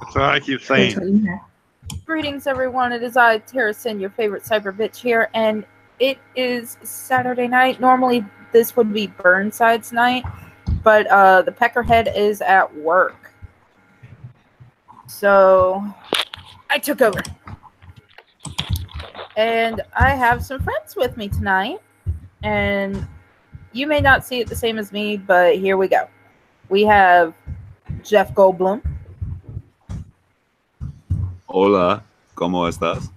That's what I keep That's saying. what you know. Greetings, everyone. It is I, Terracin, your favorite cyber bitch here, and it is Saturday night. Normally, this would be Burnside's night, but the Peckerhead is at work. So, I took over. And I have some friends with me tonight, and you may not see it the same as me, but here we go. We have Jeff Goldblum. Hola, ¿cómo estás?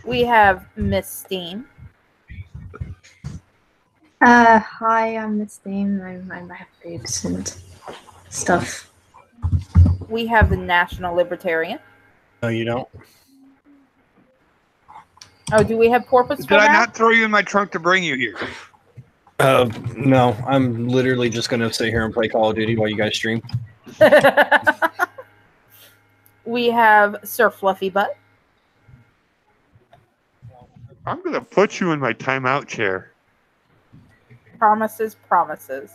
We have Miss Steam. Hi, I'm Miss Steam. I have boobs and stuff. We have the National Libertarian. No, you don't. Oh, do we have Porpoise? Did I not throw you in my trunk to bring you here? No, I'm literally just going to sit here and play Call of Duty while you guys stream. We have Sir Fluffy Butt. I'm going to put you in my timeout chair. Promises, promises.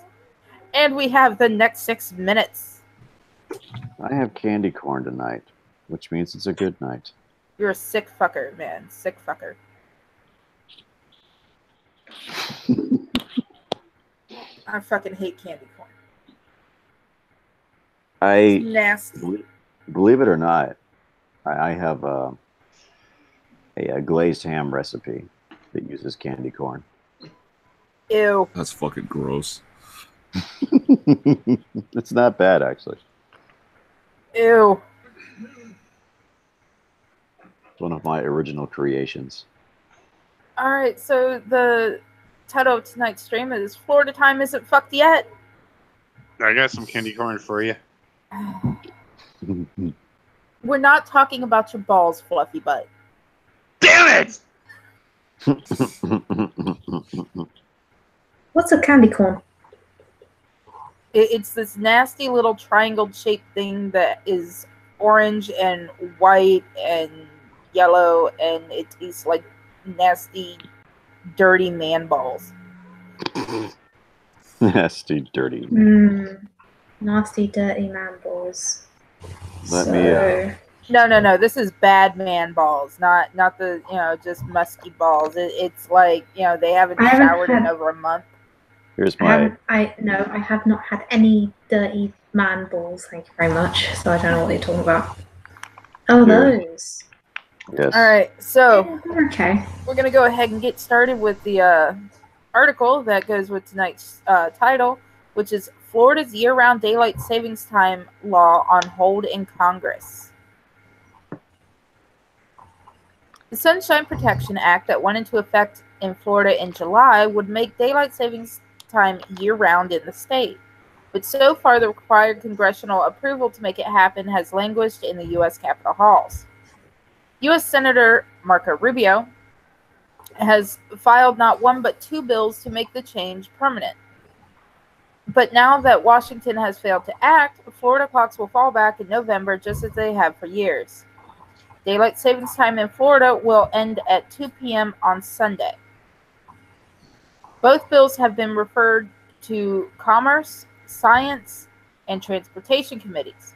And we have the next 6 minutes. I have candy corn tonight, which means it's a good night. You're a sick fucker, man. Sick fucker. I fucking hate candy corn. It's nasty. Believe it or not, I have a glazed ham recipe that uses candy corn. Ew. That's fucking gross. It's not bad, actually. Ew. It's one of my original creations. All right, so the title of tonight's stream is Florida Time Isn't Fucked Yet. I got some candy corn for you. We're not talking about your balls, Fluffy Butt. Damn it! What's a candy corn? It's this nasty little triangle-shaped thing that is orange and white and yellow, and it tastes like nasty, dirty man balls. Nasty, dirty. Nasty, dirty man balls. No. This is bad man balls, not the just musky balls. It's like they haven't showered in over a month. Here's my. I have not had any dirty man balls. Thank you very much. So I don't know what you're talking about. Oh, those. Yes. All right, so okay, we're gonna go ahead and get started with the article that goes with tonight's title, which is Florida's year-round daylight savings time law on hold in Congress. The Sunshine Protection Act that went into effect in Florida in July would make daylight savings time year-round in the state. But so far, the required congressional approval to make it happen has languished in the U.S. Capitol halls. U.S. Senator Marco Rubio has filed not one but two bills to make the change permanent. But now that Washington has failed to act, Florida clocks will fall back in November just as they have for years. Daylight savings time in Florida will end at 2 p.m. on Sunday. Both bills have been referred to Commerce, Science, and Transportation committees,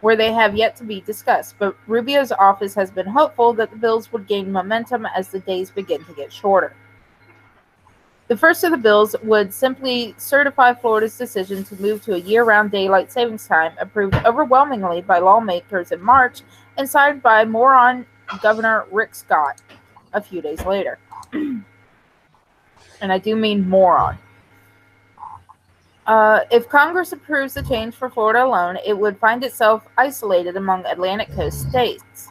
where they have yet to be discussed, but Rubio's office has been hopeful that the bills would gain momentum as the days begin to get shorter. The first of the bills would simply certify Florida's decision to move to a year-round daylight savings time, approved overwhelmingly by lawmakers in March and signed by moron Governor Rick Scott a few days later. And I do mean moron. If Congress approves the change for Florida alone, it would find itself isolated among Atlantic coast states.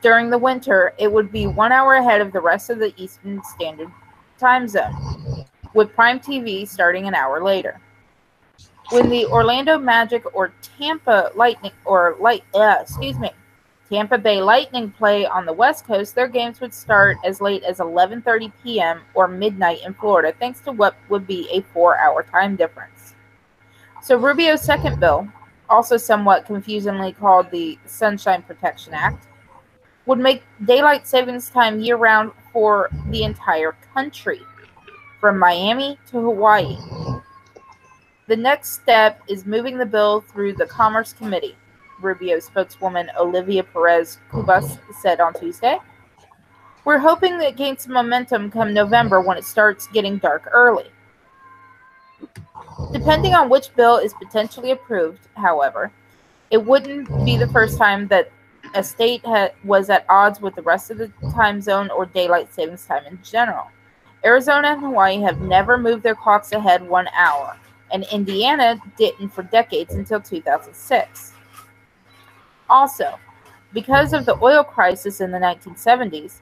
During the winter, it would be 1 hour ahead of the rest of the Eastern Standard Time Zone, with Prime TV starting an hour later. When the Orlando Magic or Tampa Bay Lightning play on the West Coast, their games would start as late as 11:30 p.m. or midnight in Florida, thanks to what would be a 4-hour time difference. So Rubio's second bill, also somewhat confusingly called the Sunshine Protection Act, would make daylight savings time year-round for the entire country, from Miami to Hawaii. The next step is moving the bill through the Commerce Committee, Rubio spokeswoman Olivia Perez Cubas said on Tuesday. We're hoping that it gains some momentum come November when it starts getting dark early. Depending on which bill is potentially approved, however, it wouldn't be the first time that a state was at odds with the rest of the time zone or daylight savings time in general. Arizona and Hawaii have never moved their clocks ahead 1 hour, and Indiana didn't for decades until 2006. Also, because of the oil crisis in the 1970s,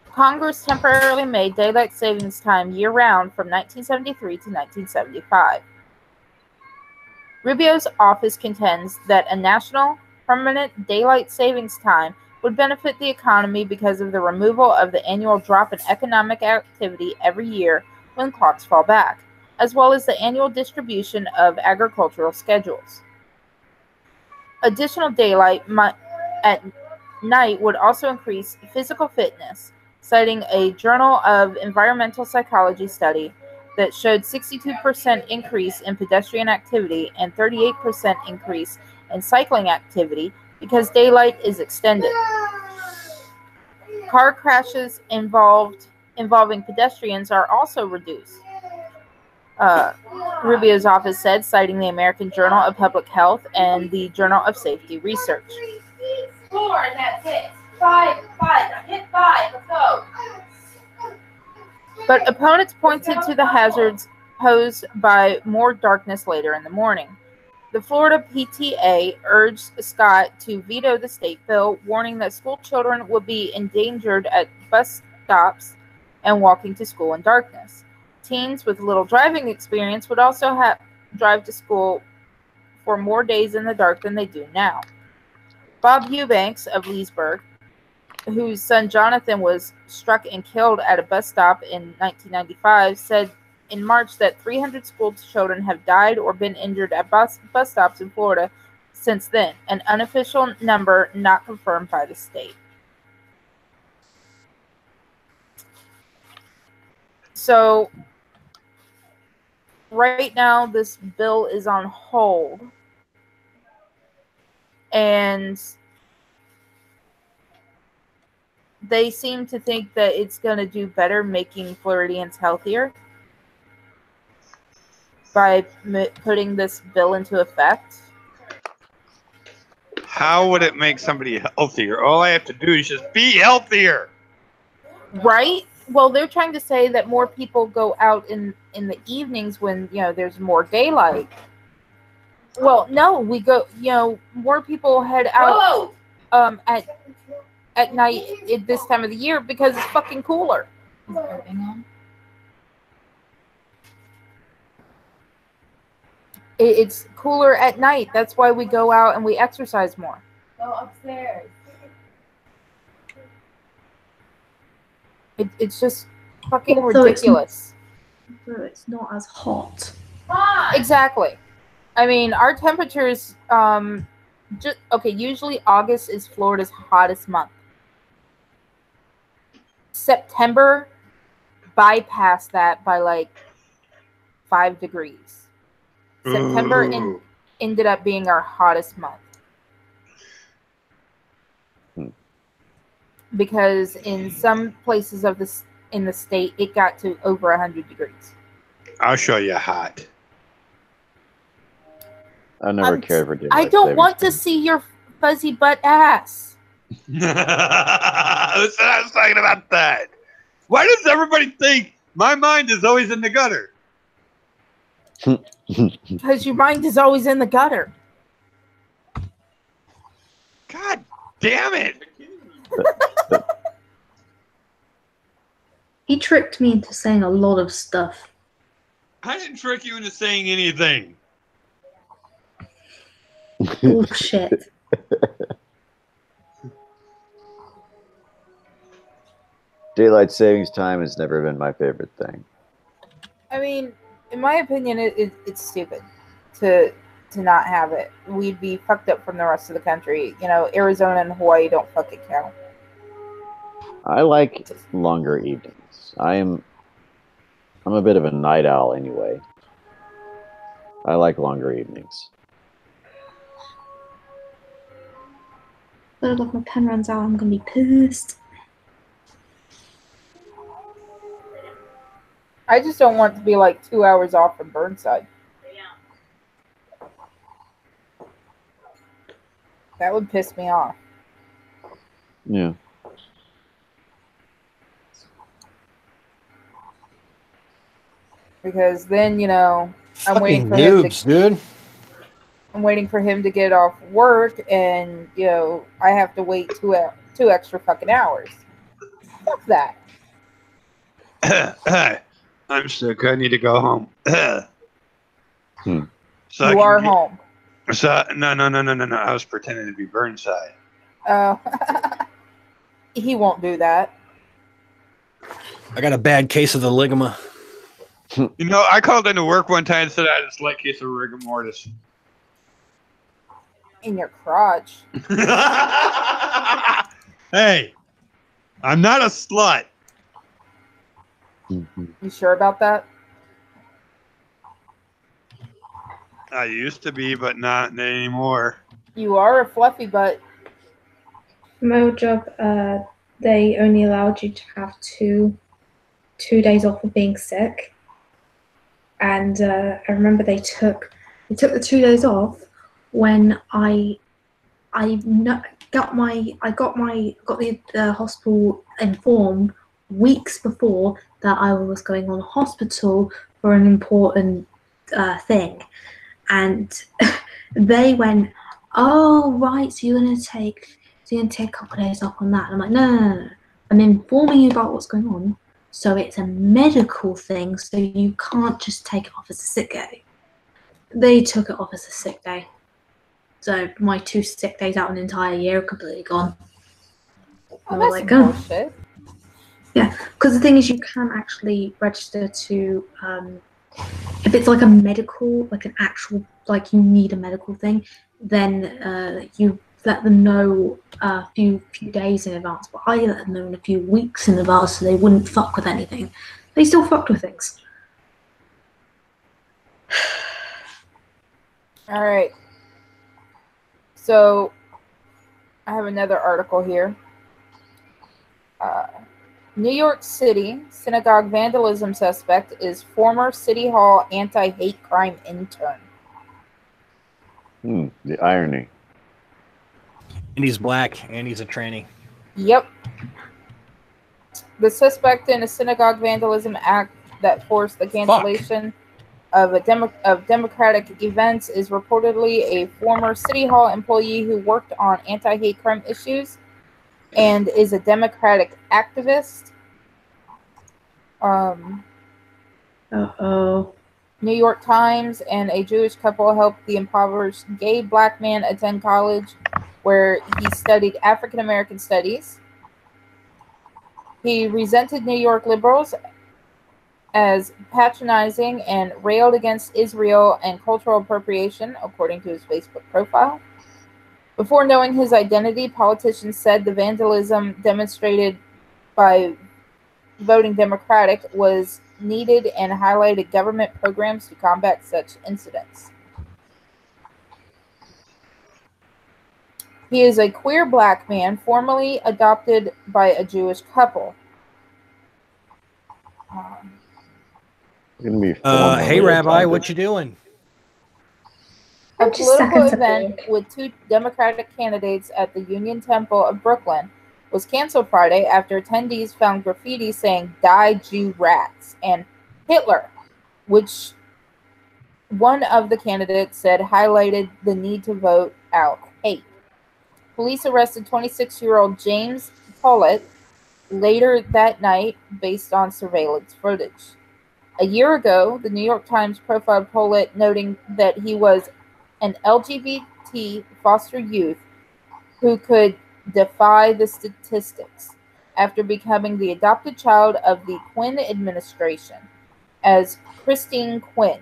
Congress temporarily made daylight savings time year-round from 1973 to 1975. Rubio's office contends that a national permanent daylight savings time would benefit the economy because of the removal of the annual drop in economic activity every year when clocks fall back, as well as the annual distribution of agricultural schedules. Additional daylight at night would also increase physical fitness, citing a Journal of Environmental Psychology study that showed 62% increase in pedestrian activity and 38% increase in cycling activity because daylight is extended. Car crashes involving pedestrians are also reduced, Rubio's office said, citing the American Journal of Public Health and the Journal of Safety Research. 4, that's it. 5, hit 5, let's go. But opponents pointed to the hazards posed by more darkness later in the morning. The Florida PTA urged Scott to veto the state bill, warning that school children would be endangered at bus stops and walking to school in darkness. Teens with little driving experience would also drive to school for more days in the dark than they do now. Bob Eubanks of Leesburg, whose son Jonathan was struck and killed at a bus stop in 1995, said in March that 300 school children have died or been injured at bus stops in Florida since then, an unofficial number not confirmed by the state. So, right now, this bill is on hold. And they seem to think that it's going to do better making Floridians healthier by putting this bill into effect. How would it make somebody healthier? All I have to do is just be healthier. Right? Well, they're trying to say that more people go out in the evenings when, there's more daylight. Well, no, we go, more people head out at night at this time of the year because it's fucking cooler. It's cooler at night. That's why we go out and we exercise more. Go upstairs. It's just fucking Also, ridiculous. It's not as hot. Exactly. I mean, our temperatures, usually August is Florida's hottest month. September bypassed that by like 5 degrees. September ended up being our hottest month. Because in some places in the state, it got to over 100 degrees. I'll show you hot. I never cared for daylight I don't savings want to time. see your fuzzy butt ass. Listen, I was talking about that. Why does everybody think my mind is always in the gutter? Because your mind is always in the gutter. God damn it. He tricked me into saying a lot of stuff. I didn't trick you into saying anything. Bullshit. Daylight savings time has never been my favorite thing. I mean, in my opinion, it's stupid to not have it. We'd be fucked up from the rest of the country. Arizona and Hawaii don't fucking count. I like longer evenings. I'm a bit of a night owl anyway. I like longer evenings. But if my pen runs out, I'm gonna be pissed. I just don't want it to be like 2 hours off from Burnside. That would piss me off. Yeah. Because then, you know, I'm waiting Fucking for him to noobs, dude. I'm waiting for him to get off work, and you know I have to wait two extra fucking hours. Fuck that. I'm sick. I need to go home. So You are home. So no. I was pretending to be Burnside. Oh, he won't do that. I got a bad case of the ligama. You know, I called into work one time and said I had a slight case of rigor mortis. In your crotch. Hey, I'm not a slut. You sure about that? I used to be, but not anymore. You are a fluffy butt. My old job, they only allowed you to have two days off of being sick, and I remember they took the 2 days off when I got the hospital informed weeks before that I was going on hospital for an important thing, and they went, "Oh right, so you're gonna take a couple of days off on that." And I'm like, no. I'm informing you about what's going on, so it's a medical thing, so you can't just take it off as a sick day. They took it off as a sick day. So my 2 sick days out an entire year are completely gone. Oh, that's like, some bullshit. Yeah, because the thing is, you can actually register to, if it's like a medical, like an actual, like you need a medical thing, then you let them know a few days in advance. But I let them know in a few weeks in advance so they wouldn't fuck with anything. They still fucked with things. All right. So, I have another article here. New York City synagogue vandalism suspect is former City Hall anti-hate crime intern. The irony. And he's black, and he's a tranny. Yep. The suspect in a synagogue vandalism act that forced the cancellation of democratic events is reportedly a former City Hall employee who worked on anti-hate crime issues and is a Democratic activist. New York Times and a Jewish couple helped the impoverished gay black man attend college where he studied African American studies. He resented New York liberals as patronizing and railed against Israel and cultural appropriation, according to his Facebook profile. Before knowing his identity, politicians said the vandalism demonstrated by voting Democratic was needed and highlighted government programs to combat such incidents. He is a queer black man formerly adopted by a Jewish couple. Hey, Rabbi, what you doing? A political event with 2 Democratic candidates at the Union Temple of Brooklyn was canceled Friday after attendees found graffiti saying "Die Jew Rats" and Hitler, which one of the candidates said highlighted the need to vote out hate. Police arrested 26-year-old James Pollitt later that night based on surveillance footage. A year ago, the New York Times profiled Pollitt, noting that he was an LGBT foster youth who could defy the statistics after becoming the adopted child of the Quinn administration as Christine Quinn.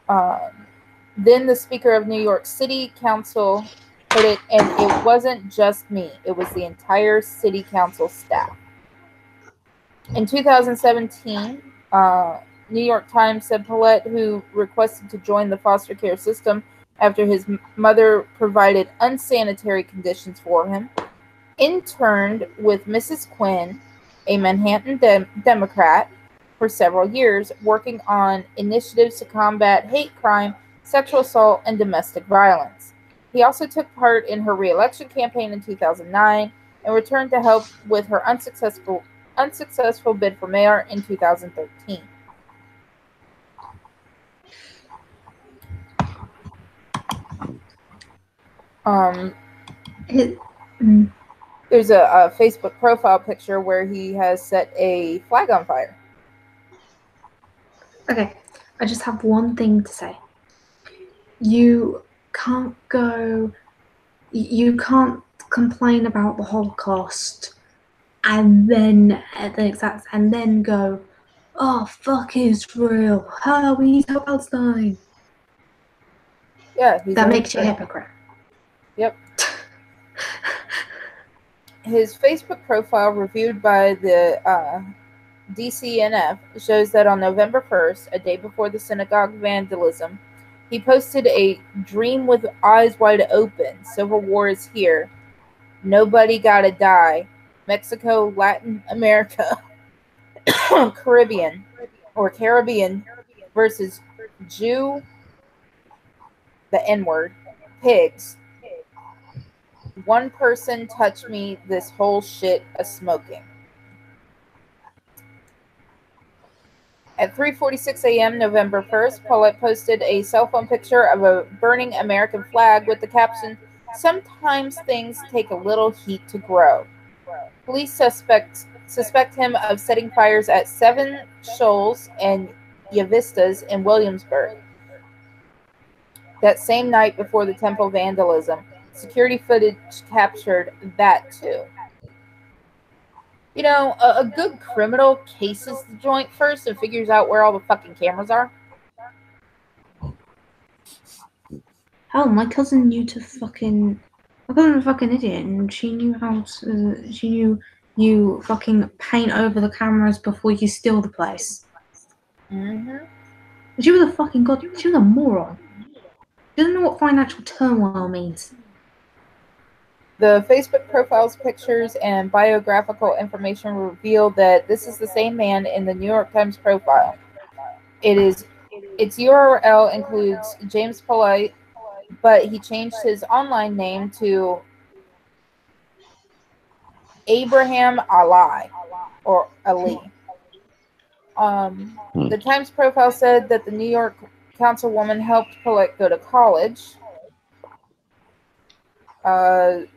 Then the Speaker of New York City Council put it, and it wasn't just me, it was the entire City Council staff. In 2017, New York Times said Paulette, who requested to join the foster care system after his mother provided unsanitary conditions for him, interned with Mrs. Quinn, a Manhattan Democrat, for several years, working on initiatives to combat hate crime, sexual assault, and domestic violence. He also took part in her re-election campaign in 2009 and returned to help with her unsuccessful bid for mayor in 2013. There's a Facebook profile picture where he has set a flag on fire. Okay, I just have one thing to say. You can't complain about the Holocaust and then go, oh, fuck Israel, we need to help Palestine. Yeah, that makes you a hypocrite. Yep. His Facebook profile, reviewed by the DCNF, shows that on November 1st, a day before the synagogue vandalism, he posted a dream with eyes wide open. Civil war is here. Nobody gotta die. Mexico, Latin America, Caribbean versus Jew, the N-word, pigs. One person touched me, this whole shit a smoking. At 3:46 a.m. November 1st, Paulette posted a cell phone picture of a burning American flag with the caption, "Sometimes things take a little heat to grow." Police suspect him of setting fires at 7 Shoals and Yavistas in Williamsburg. That same night before the temple vandalism, security footage captured that too. You know, a good criminal cases the joint first and figures out where all the fucking cameras are. Hell, my cousin knew to fucking... My cousin was a fucking idiot, and she knew how to... She knew you fucking paint over the cameras before you steal the place. Mm-hmm. She was a fucking god... She was a moron. She doesn't know what financial turmoil means. The Facebook profiles, pictures, and biographical information reveal that this is the same man in the New York Times profile. Its URL includes James Polite, but he changed his online name to Abraham Ali or Ali. The Times profile said that the New York councilwoman helped Polite go to college.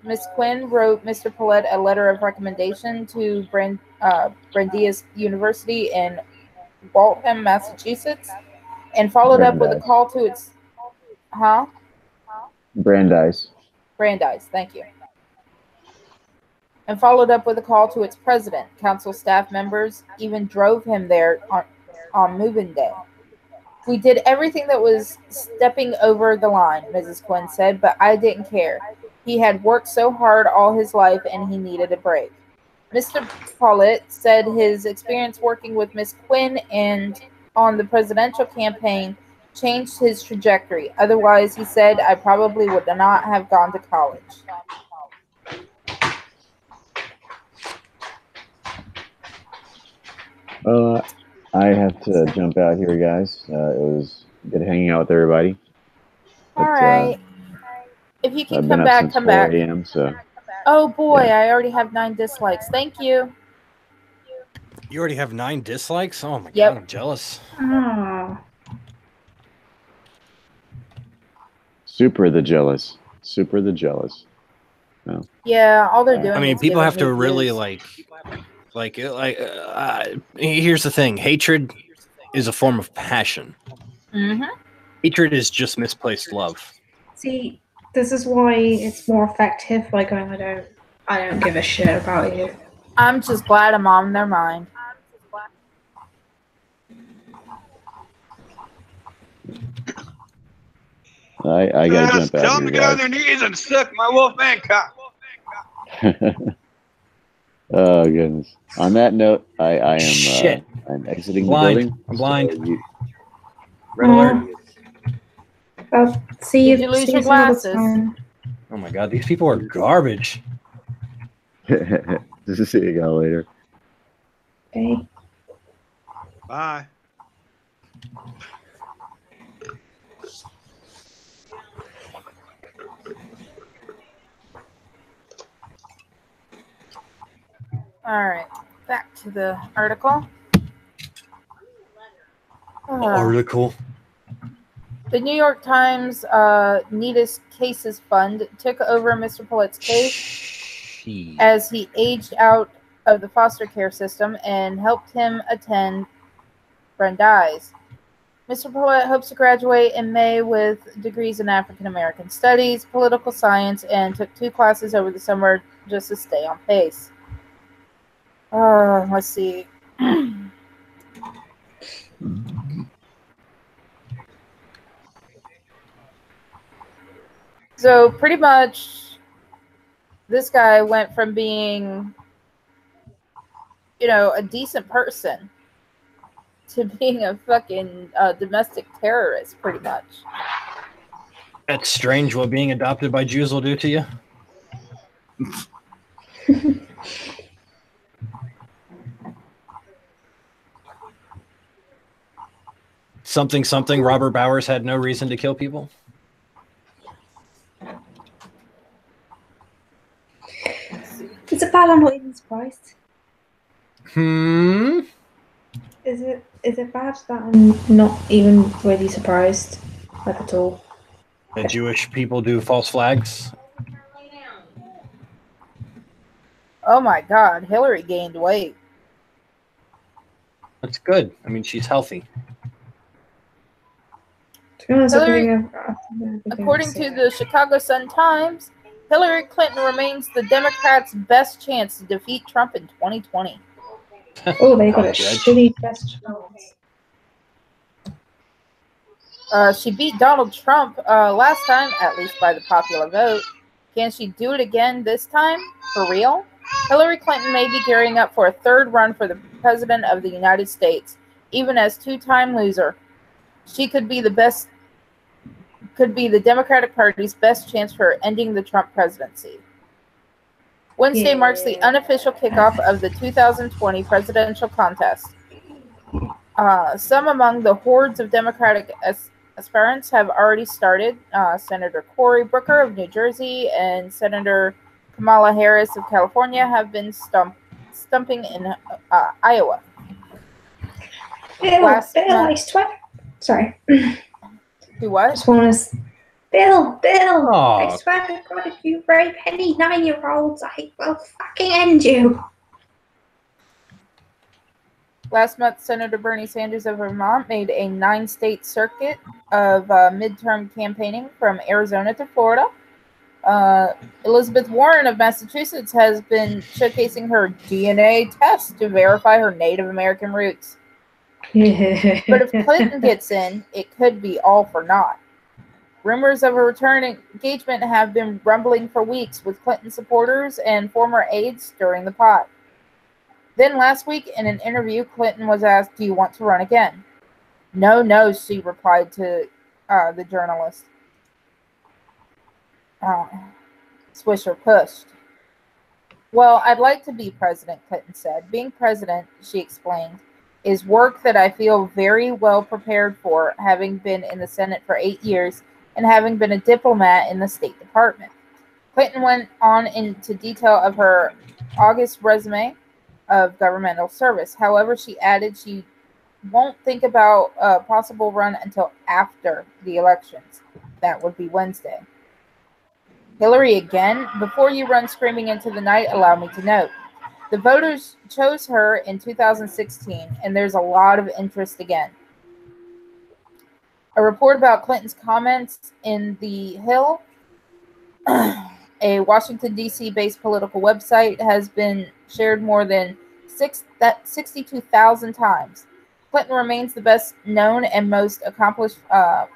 Miss Quinn wrote Mr. Paulette a letter of recommendation to Brandeis University in Waltham, Massachusetts, and followed up with a call to its... Brandeis, thank you. And followed up with a call to its president. Council staff members even drove him there on moving day. "We did everything that was stepping over the line," Mrs. Quinn said, "but I didn't care. He had worked so hard all his life and he needed a break." Mr. Paulette said his experience working with Miss Quinn and on the presidential campaign changed his trajectory. Otherwise, he said, "I probably would not have gone to college." I have to jump out here, guys. It was good hanging out with everybody. All right. If you can come back, come back. 4 a.m., so. Oh boy, Yeah. I already have 9 dislikes. Thank you. You already have 9 dislikes? Oh my Yep. god, I'm jealous. Oh. Super the jealous. No. Yeah, all they're doing. I mean, is people giving have to me really views. here's the thing. Hatred is a form of passion. Mm-hmm. Hatred is just misplaced love. See, this is why it's more effective by going, I don't give a shit about you. I'm just glad I'm on their mind. I gotta jump Tell out them to here, get on guys. their knees and suck my Wolfman cock. Oh goodness. On that note, I am Shit. I'm exiting Blind. the building. I'm blind. So you, Red alert. I'll see Did you. you lose See your you some other glasses? time. Oh my god, these people are garbage. just see you guys later. Okay. Bye. All right, back to the article. Article. The New York Times Neatest Cases Fund took over Mr. Pollett's case as he aged out of the foster care system and helped him attend Brandeis. Mr. Pollett hopes to graduate in May with degrees in African American Studies, Political Science, and took 2 classes over the summer just to stay on pace. Let's see. So pretty much this guy went from being, a decent person to being a fucking domestic terrorist, pretty much. That's strange what being adopted by Jews will do to you. Something, Robert Bowers had no reason to kill people. Is it bad I'm not even surprised? Hmm. Is it bad that I'm not even really surprised, like at all? That Jewish people do false flags. Oh my God, Hillary gained weight. That's good. I mean, she's healthy. To be honest, Hillary, according to the Chicago Sun-Times, Hillary Clinton remains the Democrats' best chance to defeat Trump in 2020. Oh, they got a shitty best chance. She beat Donald Trump last time, at least by the popular vote. Can she do it again this time? For real? Hillary Clinton may be gearing up for a 3rd run for the President of the United States, even as 2-time loser. She could be the Democratic Party's best chance for ending the Trump presidency. Wednesday marks the unofficial kickoff of the 2020 presidential contest. Some among the hordes of Democratic aspirants have already started. Senator Cory Booker of New Jersey and Senator Kamala Harris of California have been stumping in Iowa. Bill, I swear. Sorry. Do what? Just want to. Bill, Aww. I swear to God, if you rape any 9-year-olds, I will fucking end you. Last month, Senator Bernie Sanders of Vermont made a 9-state circuit of midterm campaigning from Arizona to Florida. Elizabeth Warren of Massachusetts has been showcasing her DNA test to verify her Native American roots. But if Clinton gets in, it could be all for naught. Rumors of a return engagement have been rumbling for weeks, with Clinton supporters and former aides stirring the pot. Then last week, in an interview, Clinton was asked, "Do you want to run again?" No, she replied to the journalist. Swisher pushed. "Well, I'd like to be president," Clinton said. "Being president," she explained, "is work that I feel very well prepared for, having been in the Senate for 8 years and having been a diplomat in the State Department." Clinton went on into detail of her August resume of governmental service. However, she added she won't think about a possible run until after the elections. That would be Wednesday. Hillary again? Before you run screaming into the night, allow me to note. The voters chose her in 2016, and there's a lot of interest again. A report about Clinton's comments in The Hill, a Washington, D.C. based political website, has been shared more than 62,000 times. Clinton remains the best known and most accomplished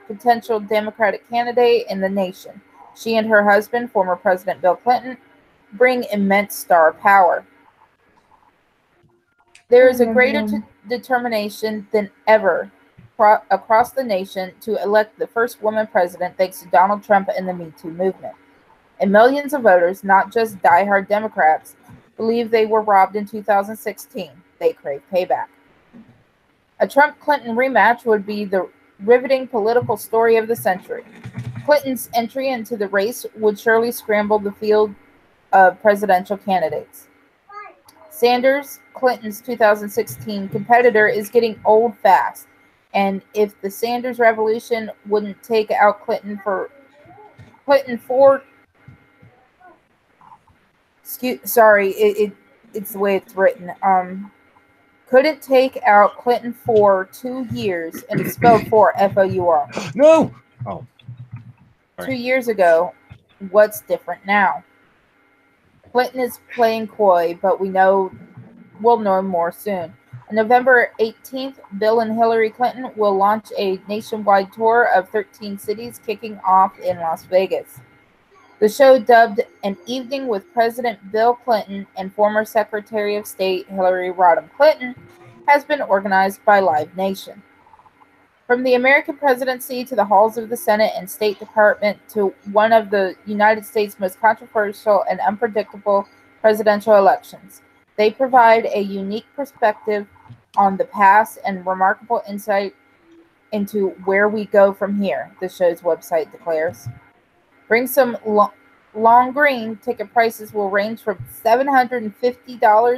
potential Democratic candidate in the nation. She and her husband, former President Bill Clinton, bring immense star power. There is a greater determination than ever across the nation to elect the first woman president thanks to Donald Trump and the Me Too movement. And millions of voters, not just diehard Democrats, believe they were robbed in 2016. They crave payback. A Trump-Clinton rematch would be the riveting political story of the century. Clinton's entry into the race would surely scramble the field of presidential candidates. Sanders, Clinton's 2016 competitor, is getting old fast. And if the Sanders revolution wouldn't take out Clinton for it's the way it's written. Couldn't take out Clinton for 2 years, and it's spelled for F-O-U-R. No! Oh. 2 years ago, what's different now? Clinton is playing coy, but we'll know more soon. On November 18th, Bill and Hillary Clinton will launch a nationwide tour of 13 cities, kicking off in Las Vegas. The show, dubbed An Evening with President Bill Clinton and former Secretary of State Hillary Rodham Clinton, has been organized by Live Nation. From the American presidency to the halls of the Senate and State Department to one of the United States' most controversial and unpredictable presidential elections, they provide a unique perspective on the past and remarkable insight into where we go from here, the show's website declares. Bring some long green. Ticket prices will range from $750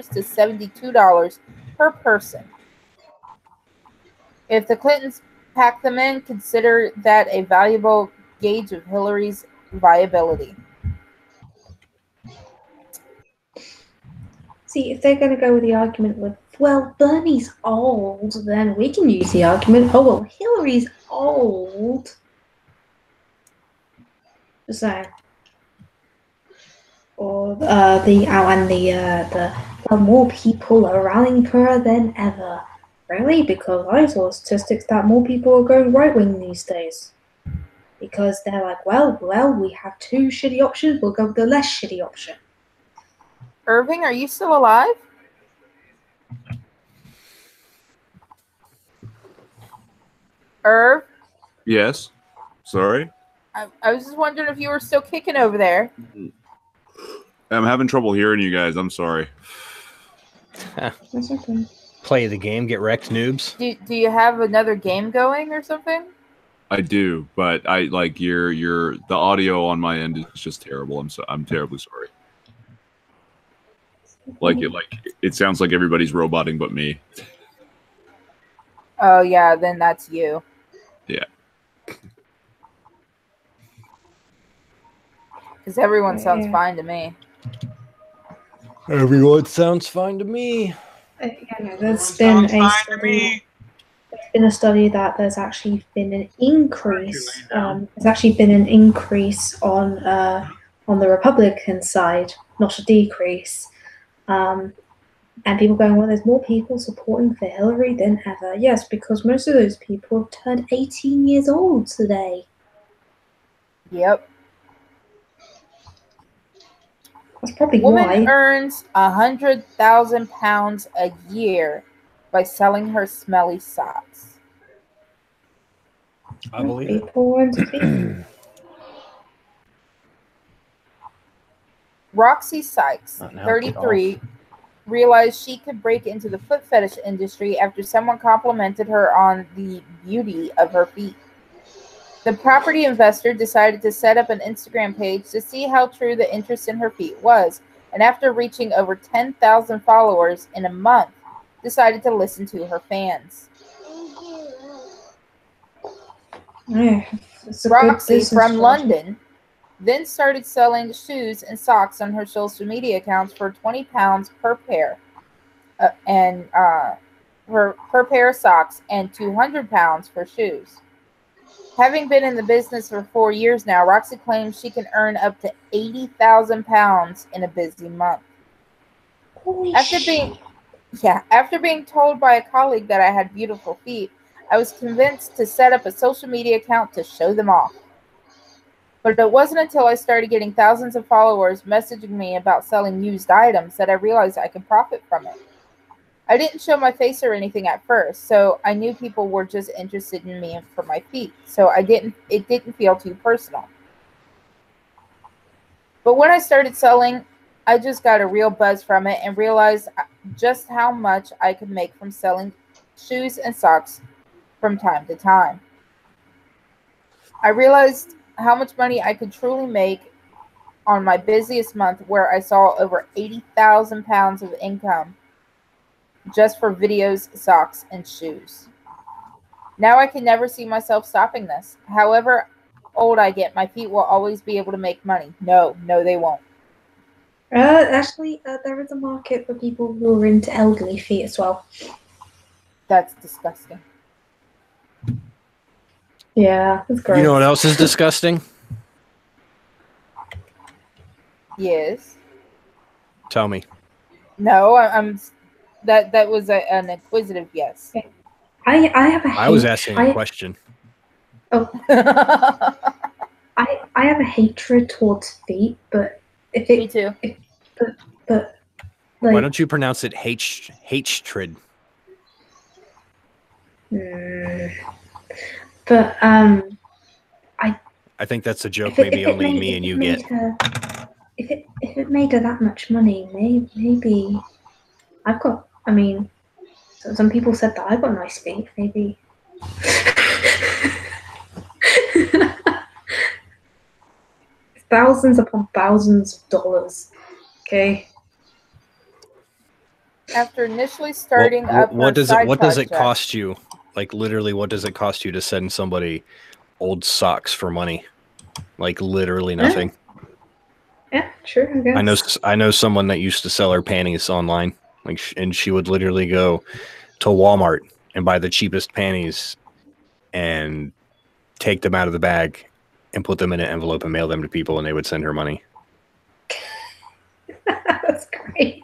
to $72 per person. If the Clintons pack them in, consider that a valuable gauge of Hillary's viability. See, if they're going to go with the argument with, well, Bernie's old, then we can use the argument, oh, well, Hillary's old. Just saying. Or well, more people are rallying for her than ever. Really? Because I saw statistics that more people are going right-wing these days. Because they're like, well, we have two shitty options, we'll go with the less shitty option. Irving, are you still alive? Irv? Yes. Sorry. I was just wondering if you were still kicking over there. I'm having trouble hearing you guys. I'm sorry. That's okay. Play the game, get wrecked, noobs. Do you have another game going or something? I do, but I like the audio on my end is just terrible. I'm terribly sorry. It sounds like everybody's roboting but me. Oh yeah, then that's you. Yeah. Because everyone sounds fine to me. Everyone sounds fine to me. There's been a study that there's actually been an increase. There's actually been an increase on the Republican side, not a decrease. And people going, well, there's more people supporting for Hillary than ever. Yes, because most of those people have turned 18 years old today. Yep. That's probably Woman why. earns £100,000 a year by selling her smelly socks. I believe it. People want to be. Roxy Sykes, 33, realized she could break into the foot fetish industry after someone complimented her on the beauty of her feet. The property investor decided to set up an Instagram page to see how true the interest in her feet was, and after reaching over 10,000 followers in a month, decided to listen to her fans. Yeah, Roxy from London then started selling shoes and socks on her social media accounts for £20 per pair, per pair of socks, and £200 for shoes. Having been in the business for 4 years now, Roxy claims she can earn up to £80,000 in a busy month. After being told by a colleague that I had beautiful feet, I was convinced to set up a social media account to show them off. But it wasn't until I started getting thousands of followers messaging me about selling used items that I realized I could profit from it. I didn't show my face or anything at first, so I knew people were just interested in me for my feet. So it didn't feel too personal. But when I started selling, I just got a real buzz from it and realized just how much I could make from selling shoes and socks from time to time. I realized how much money I could truly make on my busiest month, where I saw over 80,000 pounds of income just for videos, socks, and shoes. Now I can never see myself stopping this. However old I get, my feet will always be able to make money. No, they won't. Actually, there is a market for people who are into elderly feet as well. That's disgusting. Yeah, it's gross. You know what else is disgusting? Yes. Tell me. No, I'm. That was an inquisitive yes. I have a. I was asking a question. Oh. I have a hatred towards feet, but if it. Me too. But like. Why don't you pronounce it hatred? But I think that's a joke maybe only me and you get. If it made her that much money, maybe I've got. I mean, some people said that I've got nice feet. Maybe. Thousands upon thousands of dollars. Okay. After initially starting up, what does it cost you? Like literally, what does it cost you to send somebody old socks for money? Like literally nothing. Yeah, sure. I guess. I know someone that used to sell her panties online. Like, and she would literally go to Walmart and buy the cheapest panties and take them out of the bag and put them in an envelope and mail them to people, and they would send her money. That's great.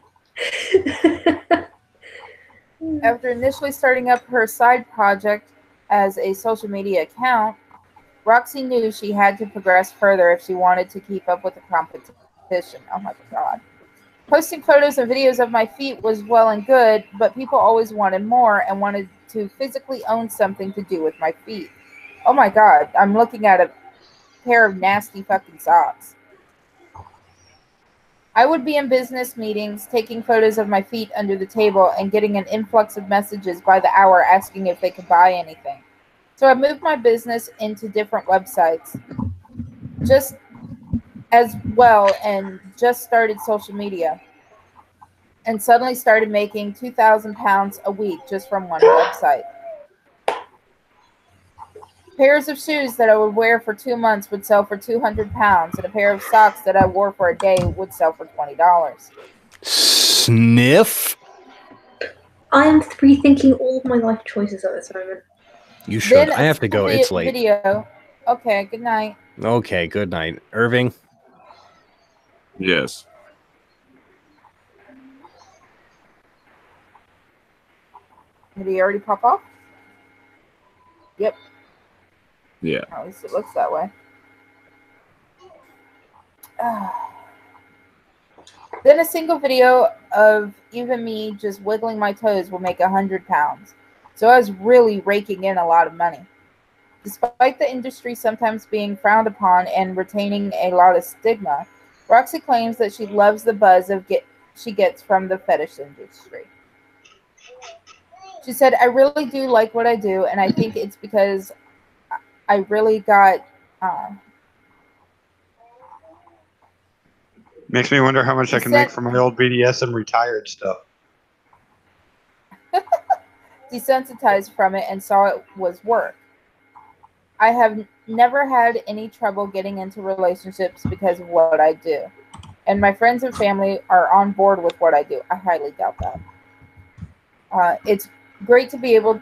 After initially starting up her side project as a social media account, Roxy knew she had to progress further if she wanted to keep up with the competition. Oh my God. Posting photos and videos of my feet was well and good, but people always wanted more and wanted to physically own something to do with my feet. Oh my God, I'm looking at a pair of nasty fucking socks. I would be in business meetings, taking photos of my feet under the table and getting an influx of messages by the hour asking if they could buy anything. So I moved my business into different websites just as well and just started social media and suddenly started making 2,000 pounds a week just from one website. Pairs of shoes that I would wear for 2 months would sell for 200 pounds, and a pair of socks that I wore for a day would sell for $20. Sniff? I am rethinking all of my life choices at this moment. You should. I have to go. It's late. Video. Okay, good night. Okay, good night. Irving? Yes. Did he already pop off? Yep. Yeah. At least it looks that way. Then a single video of even me just wiggling my toes will make 100 pounds. So I was really raking in a lot of money. Despite the industry sometimes being frowned upon and retaining a lot of stigma, Roxy claims that she loves the buzz she gets from the fetish industry. She said, I really do like what I do, and I think it's because I really got... Makes me wonder how much I can make from my old BDSM retired stuff. desensitized from it and saw it was work. I have never had any trouble getting into relationships because of what I do. And my friends and family are on board with what I do. I highly doubt that. It's great to be able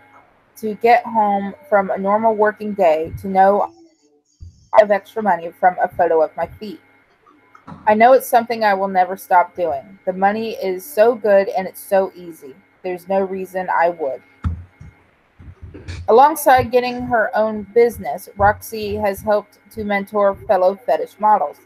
to get home from a normal working day to know I have extra money from a photo of my feet. I know it's something I will never stop doing. The money is so good and it's so easy. There's no reason I would. Alongside getting her own business, Roxy has helped to mentor fellow fetish models.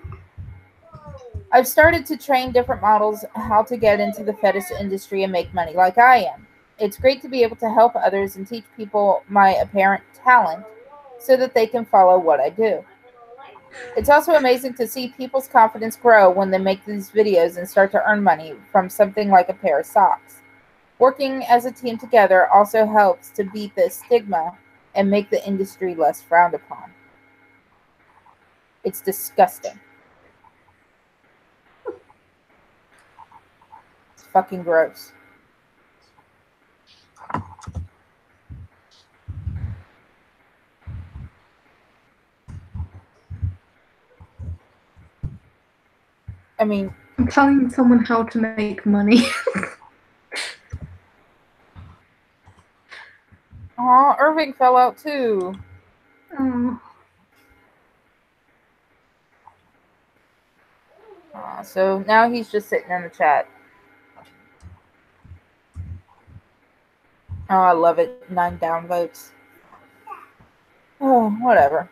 I've started to train different models how to get into the fetish industry and make money like I am. It's great to be able to help others and teach people my apparent talent so that they can follow what I do. It's also amazing to see people's confidence grow when they make these videos and start to earn money from something like a pair of socks. Working as a team together also helps to beat the stigma and make the industry less frowned upon. It's disgusting. It's fucking gross. I mean, I'm telling someone how to make money. aw, Irving fell out too. Oh. So now he's just sitting in the chat. Oh, I love it. 9 downvotes. Oh, whatever.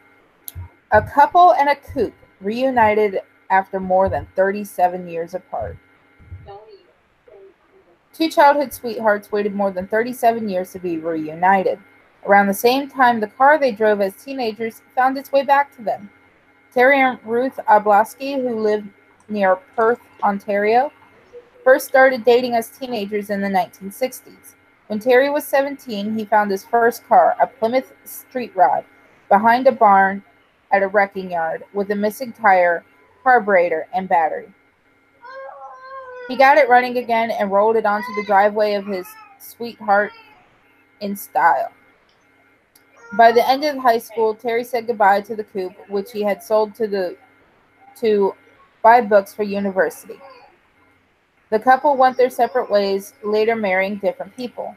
A couple and a coupe reunited after more than 37 years apart. Two childhood sweethearts waited more than 37 years to be reunited. Around the same time, the car they drove as teenagers found its way back to them. Terry and Ruth Oblaski, who lived near Perth, Ontario, first started dating as teenagers in the 1960s. When Terry was 17, he found his first car, a Plymouth Street Rod, behind a barn at a wrecking yard with a missing tire, carburetor, and battery. He got it running again and rolled it onto the driveway of his sweetheart in style. By the end of high school, Terry said goodbye to the coupe, which he had sold to buy books for university. The couple went their separate ways, later marrying different people.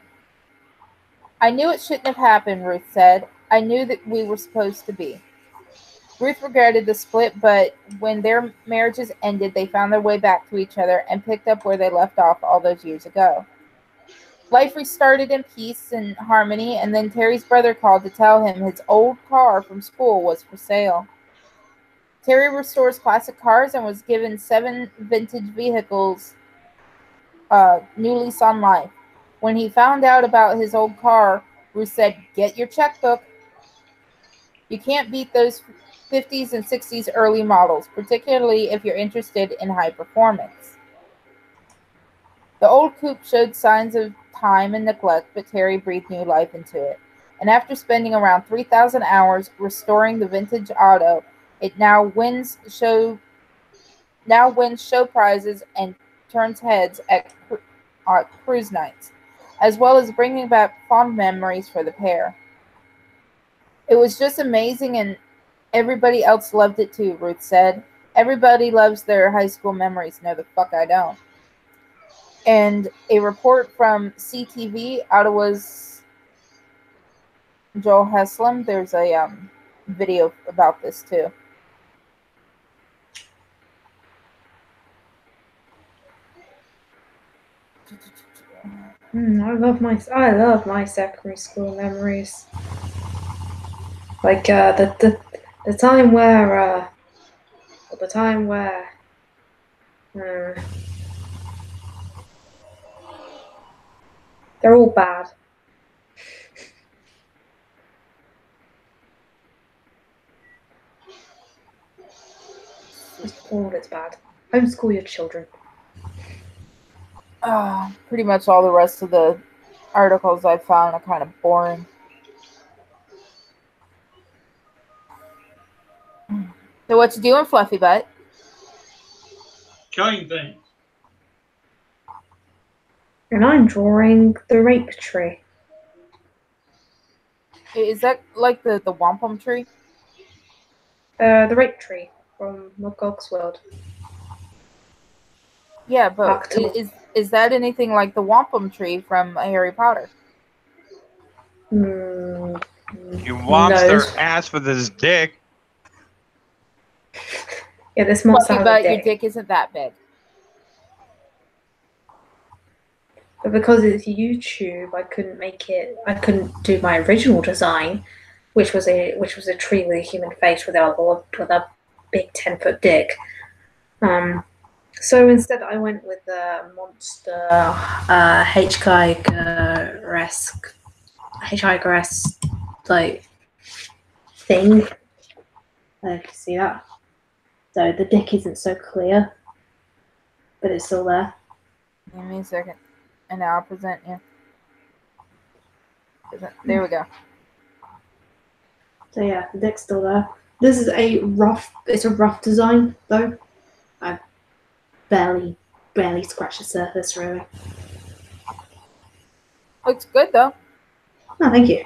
I knew it shouldn't have happened, Ruth said. I knew that we were supposed to be. Ruth regretted the split, but when their marriages ended, they found their way back to each other and picked up where they left off all those years ago. Life restarted in peace and harmony, and then Terry's brother called to tell him his old car from school was for sale. Terry restores classic cars and was given 7 vintage vehicles, new lease on life. When he found out about his old car, Ruth said, "Get your checkbook. You can't beat those 50s and 60s early models, particularly if you're interested in high performance." The old coupe showed signs of time and neglect, but Terry breathed new life into it. And after spending around 3,000 hours restoring the vintage auto, it now wins show prizes and turns heads at cruise nights, as well as bringing back fond memories for the pair. It was just amazing, and everybody else loved it too, Ruth said. Everybody loves their high school memories. No, the fuck I don't. And a report from CTV, Ottawa's Joel Heslem, there's a video about this too. I love my secondary school memories. Like the time where they're all bad. Just all it's bad. Homeschool your children. Pretty much all the rest of the articles I found are kind of boring. So what you doing, Fluffy Butt? Killing things. And I'm drawing the rape tree. Is that like the wampum tree? The rape tree from Mogog's World. Yeah, but is that anything like the wampum tree from Harry Potter? He whomps their ass with his dick. Yeah, this monster Fluffy has Butt, a dick. your dick isn't that big. But because it's YouTube, I couldn't do my original design, which was a tree with a human face with a big 10-foot dick. So instead, I went with the monster hitchhiker-esque like thing. You can see that. So the dick isn't so clear, but it's still there. Give me a second. And now I'll present you. There we go. So yeah, the dick's still there. This is it's a rough design though. I barely scratched the surface really. Looks good though. Oh, thank you.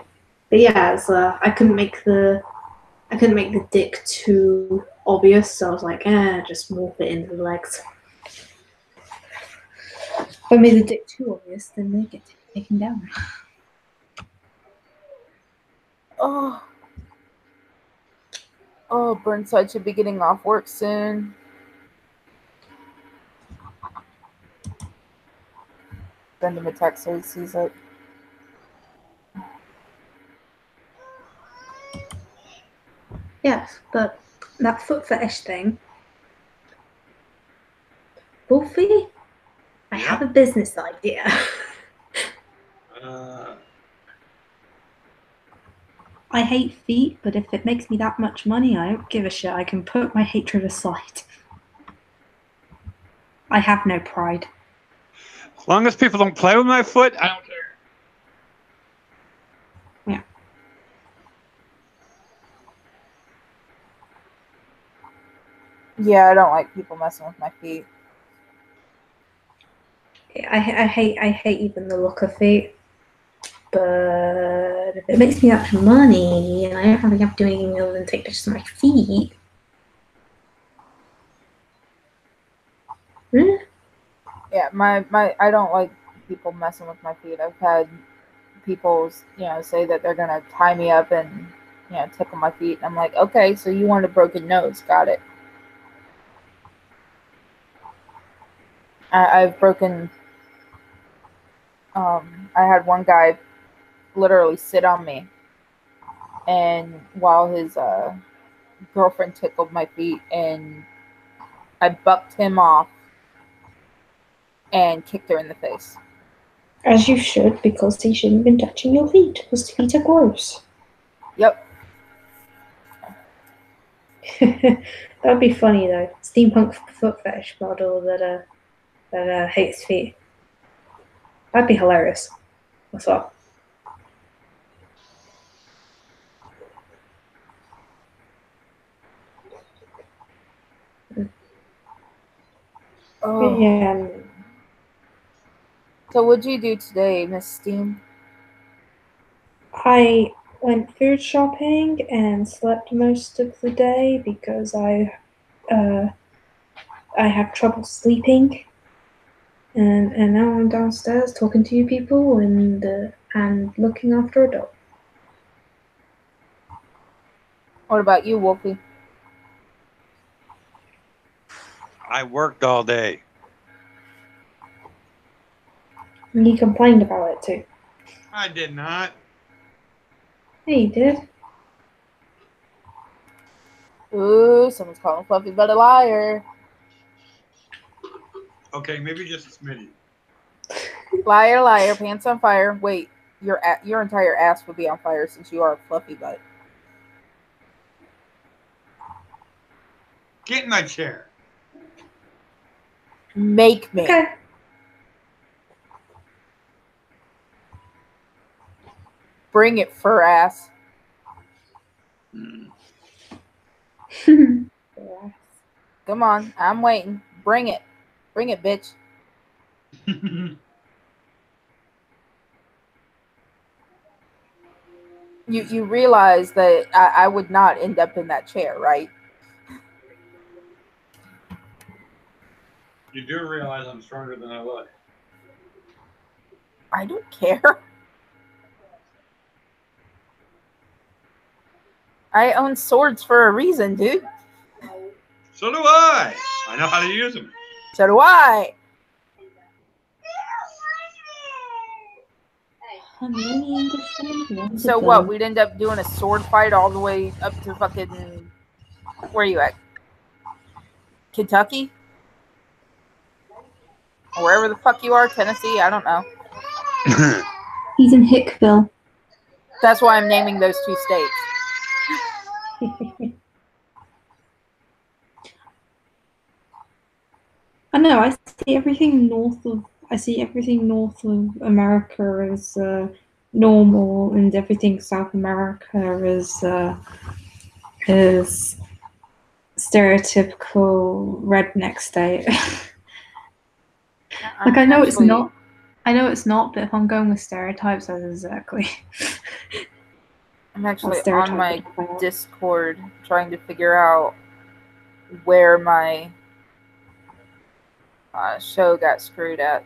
But yeah, it's, I couldn't make the dick too obvious, so I was like, just morph it into the legs. If I made the dick too obvious, then they get taken down. Oh, Burnside should be getting off work soon. Send him a text so he sees it. Yes, but that foot fetish thing, Wolfie, I have a business idea. I hate feet, but if it makes me that much money, I don't give a shit. I can put my hatred aside. I have no pride. As long as people don't play with my foot, I don't care. Yeah. Yeah, I don't like people messing with my feet. I hate even the look of feet. But if it makes me that much money and I don't have to do anything other than take pictures of my feet. Yeah, my I don't like people messing with my feet. I've had people, say that they're gonna tie me up and, tickle my feet. And I'm like, okay, so you want a broken nose? Got it. I've broken. I had one guy literally sit on me, and while his girlfriend tickled my feet, and I bucked him off and kicked her in the face. As you should, because he shouldn't have been touching your feet, because feet are gross. Yep. That'd be funny though. Steampunk foot fetish model that hates feet. That'd be hilarious. What's up? Oh. Yeah. So what'd you do today, Miss Steam? I went food shopping and slept most of the day because I have trouble sleeping, and now I'm downstairs talking to you people and looking after a dog. What about you, Wolfie? I worked all day. And he complained about it too. I did not. Yeah, you did. Ooh, someone's calling Fluffy but a liar. Okay, maybe just a smidgy. Liar, liar, pants on fire. Wait, your entire ass would be on fire since you are a fluffy butt. Get in my chair. Make me. Okay. Bring it, fur ass. Come on, I'm waiting. Bring it. Bring it, bitch. You realize that I would not end up in that chair, right? You do realize I'm stronger than I look. I don't care. I own swords for a reason, dude. So do I. I know how to use them. So do I. So what? We'd end up doing a sword fight all the way up to fucking... Where are you at? Kentucky? wherever the fuck you are, Tennessee. I don't know. He's in Hickville. That's why I'm naming those two states. I know. I see everything north of America as normal, and everything South America is stereotypical redneck state. Like I know it's not. I know it's not, but if I'm going with stereotypes, that's exactly. I'm actually I'll on my stereotype it. Discord trying to figure out where my show got screwed at.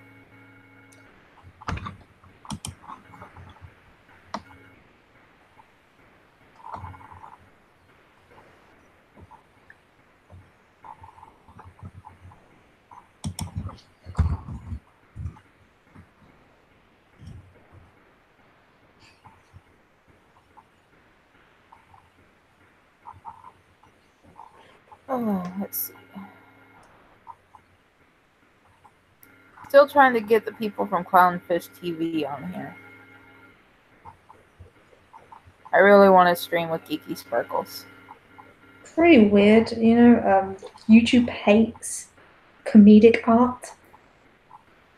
Oh, let's see. Still trying to get the people from Clownfish TV on here. I really want to stream with Geeky Sparkles. Pretty weird, you know. YouTube hates comedic art,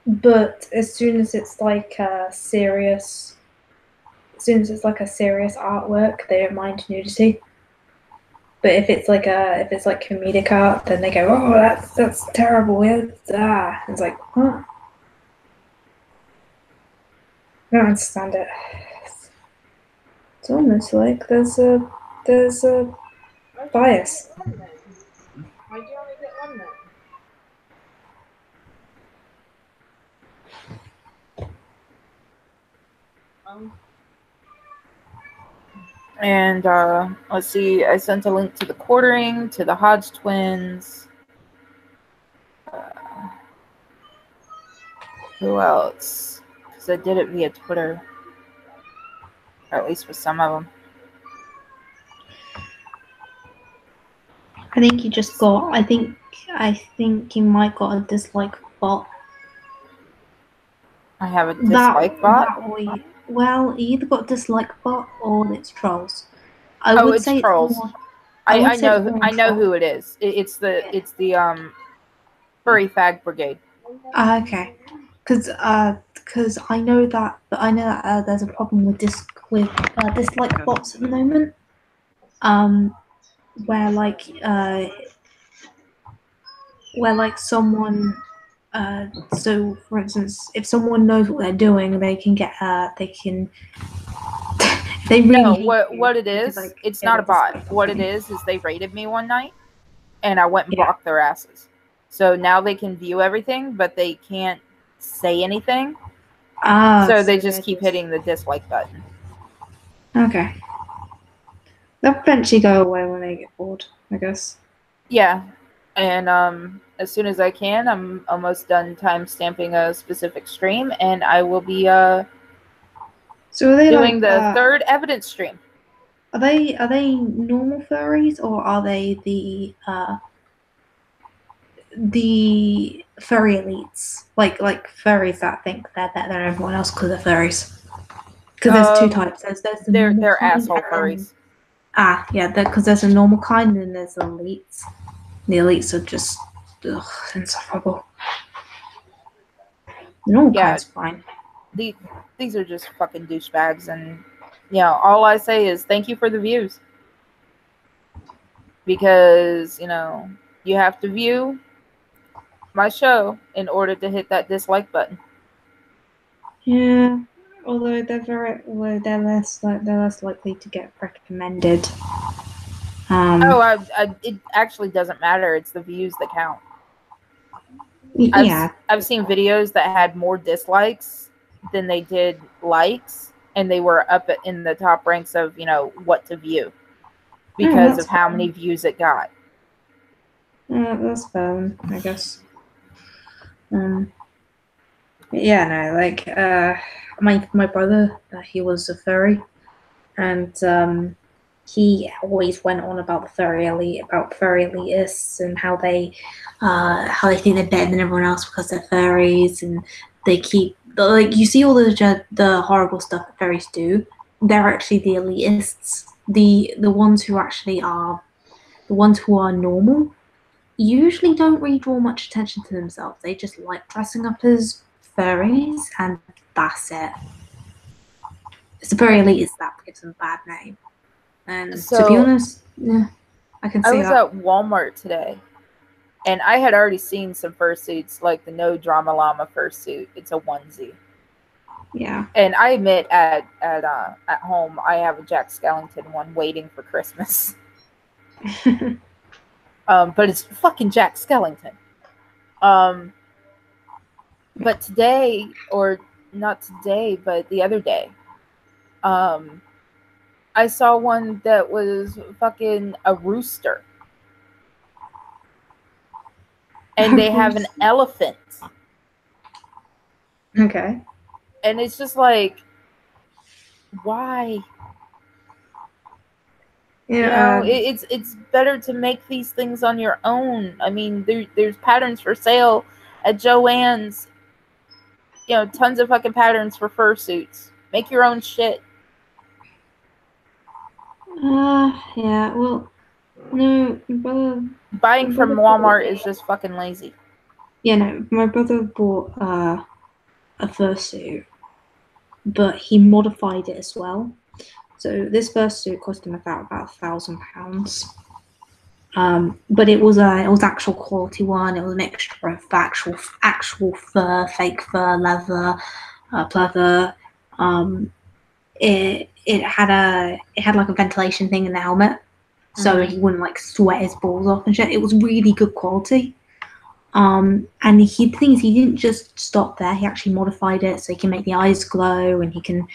but as soon as it's like a serious artwork, they don't mind nudity. But if it's like comedic art, then they go, "Oh, that's terrible." It's like, huh? I don't understand it. It's almost like there's a bias. Why'd you only get one then? And let's see, I sent a link to the quartering, to the Hodge twins. Who else? Because I did it via Twitter. Or at least with some of them. I think you just got. I think you might got a dislike bot. I have a dislike bot? Well, you either got dislike bot or it's trolls. I would it's say trolls. It's more, I know who it is. It's the furry fag brigade. Okay, because I know that there's a problem with dislike bots at the moment. Where someone. So, for instance, if someone knows what they're doing, they can get they really No, hate what it because, is, like, it's yeah, not a they bot. dislike What it something. is they raided me one night, and I went and Yeah. blocked their asses. So now they can view everything, but they can't say anything. So they just keep hitting the dislike button. Okay. They'll eventually go away when they get bored, I guess. Yeah, and as soon as I can, I'm almost done time stamping a specific stream, and I will be So are they doing the third evidence stream. Are they normal furries, or are they the furry elites, like furries that think they're better than everyone else because they're furries? Because there's two types. There's the normal they're kind asshole and furries. Yeah, because there's a normal kind and there's the elites. The elites are just insufferable. The normal kind's fine. These are just fucking douchebags, and all I say is thank you for the views, because you have to view my show in order to hit that dislike button. Yeah, although they're less likely to get recommended. It actually doesn't matter. It's the views that count. Yeah, I've seen videos that had more dislikes than they did likes, and they were up in the top ranks of what to view because of how many views it got. That's fair, I guess. Yeah, no, like my brother, he was a furry, and he always went on about furry elitists and how they think they're better than everyone else because they're furries, and they keep like you see all the horrible stuff that furries do. They're actually the elitists, the ones who actually are the ones who are normal. Usually don't really draw much attention to themselves. They just like dressing up as furries, and that's it. It's the furry elitists that gives them a bad name. And to be honest, yeah, I can see I was that. at Walmart today, and I had already seen some fursuits, like the No Drama Llama fursuit. It's a onesie. Yeah. And I admit, at home, I have a Jack Skellington one waiting for Christmas. But it's fucking Jack Skellington. But today, or not today, but the other day, I saw one that was fucking a rooster. And they have an elephant. Okay. And it's just like, why? Yeah. It's better to make these things on your own. I mean, there's patterns for sale at Joann's. Tons of fucking patterns for fursuits. Make your own shit. Yeah. Well, no, brother. Buying from Walmart is just fucking lazy. Yeah, no. My brother bought a fursuit, but he modified it as well. So this fursuit cost him about £1,000. But it was actual quality one. It was a mixture of actual fur, fake fur, leather, pleather. It had like a ventilation thing in the helmet, so he wouldn't like sweat his balls off and shit. It was really good quality. And the thing is, he didn't just stop there. He actually modified it so he can make the eyes glow, and he can,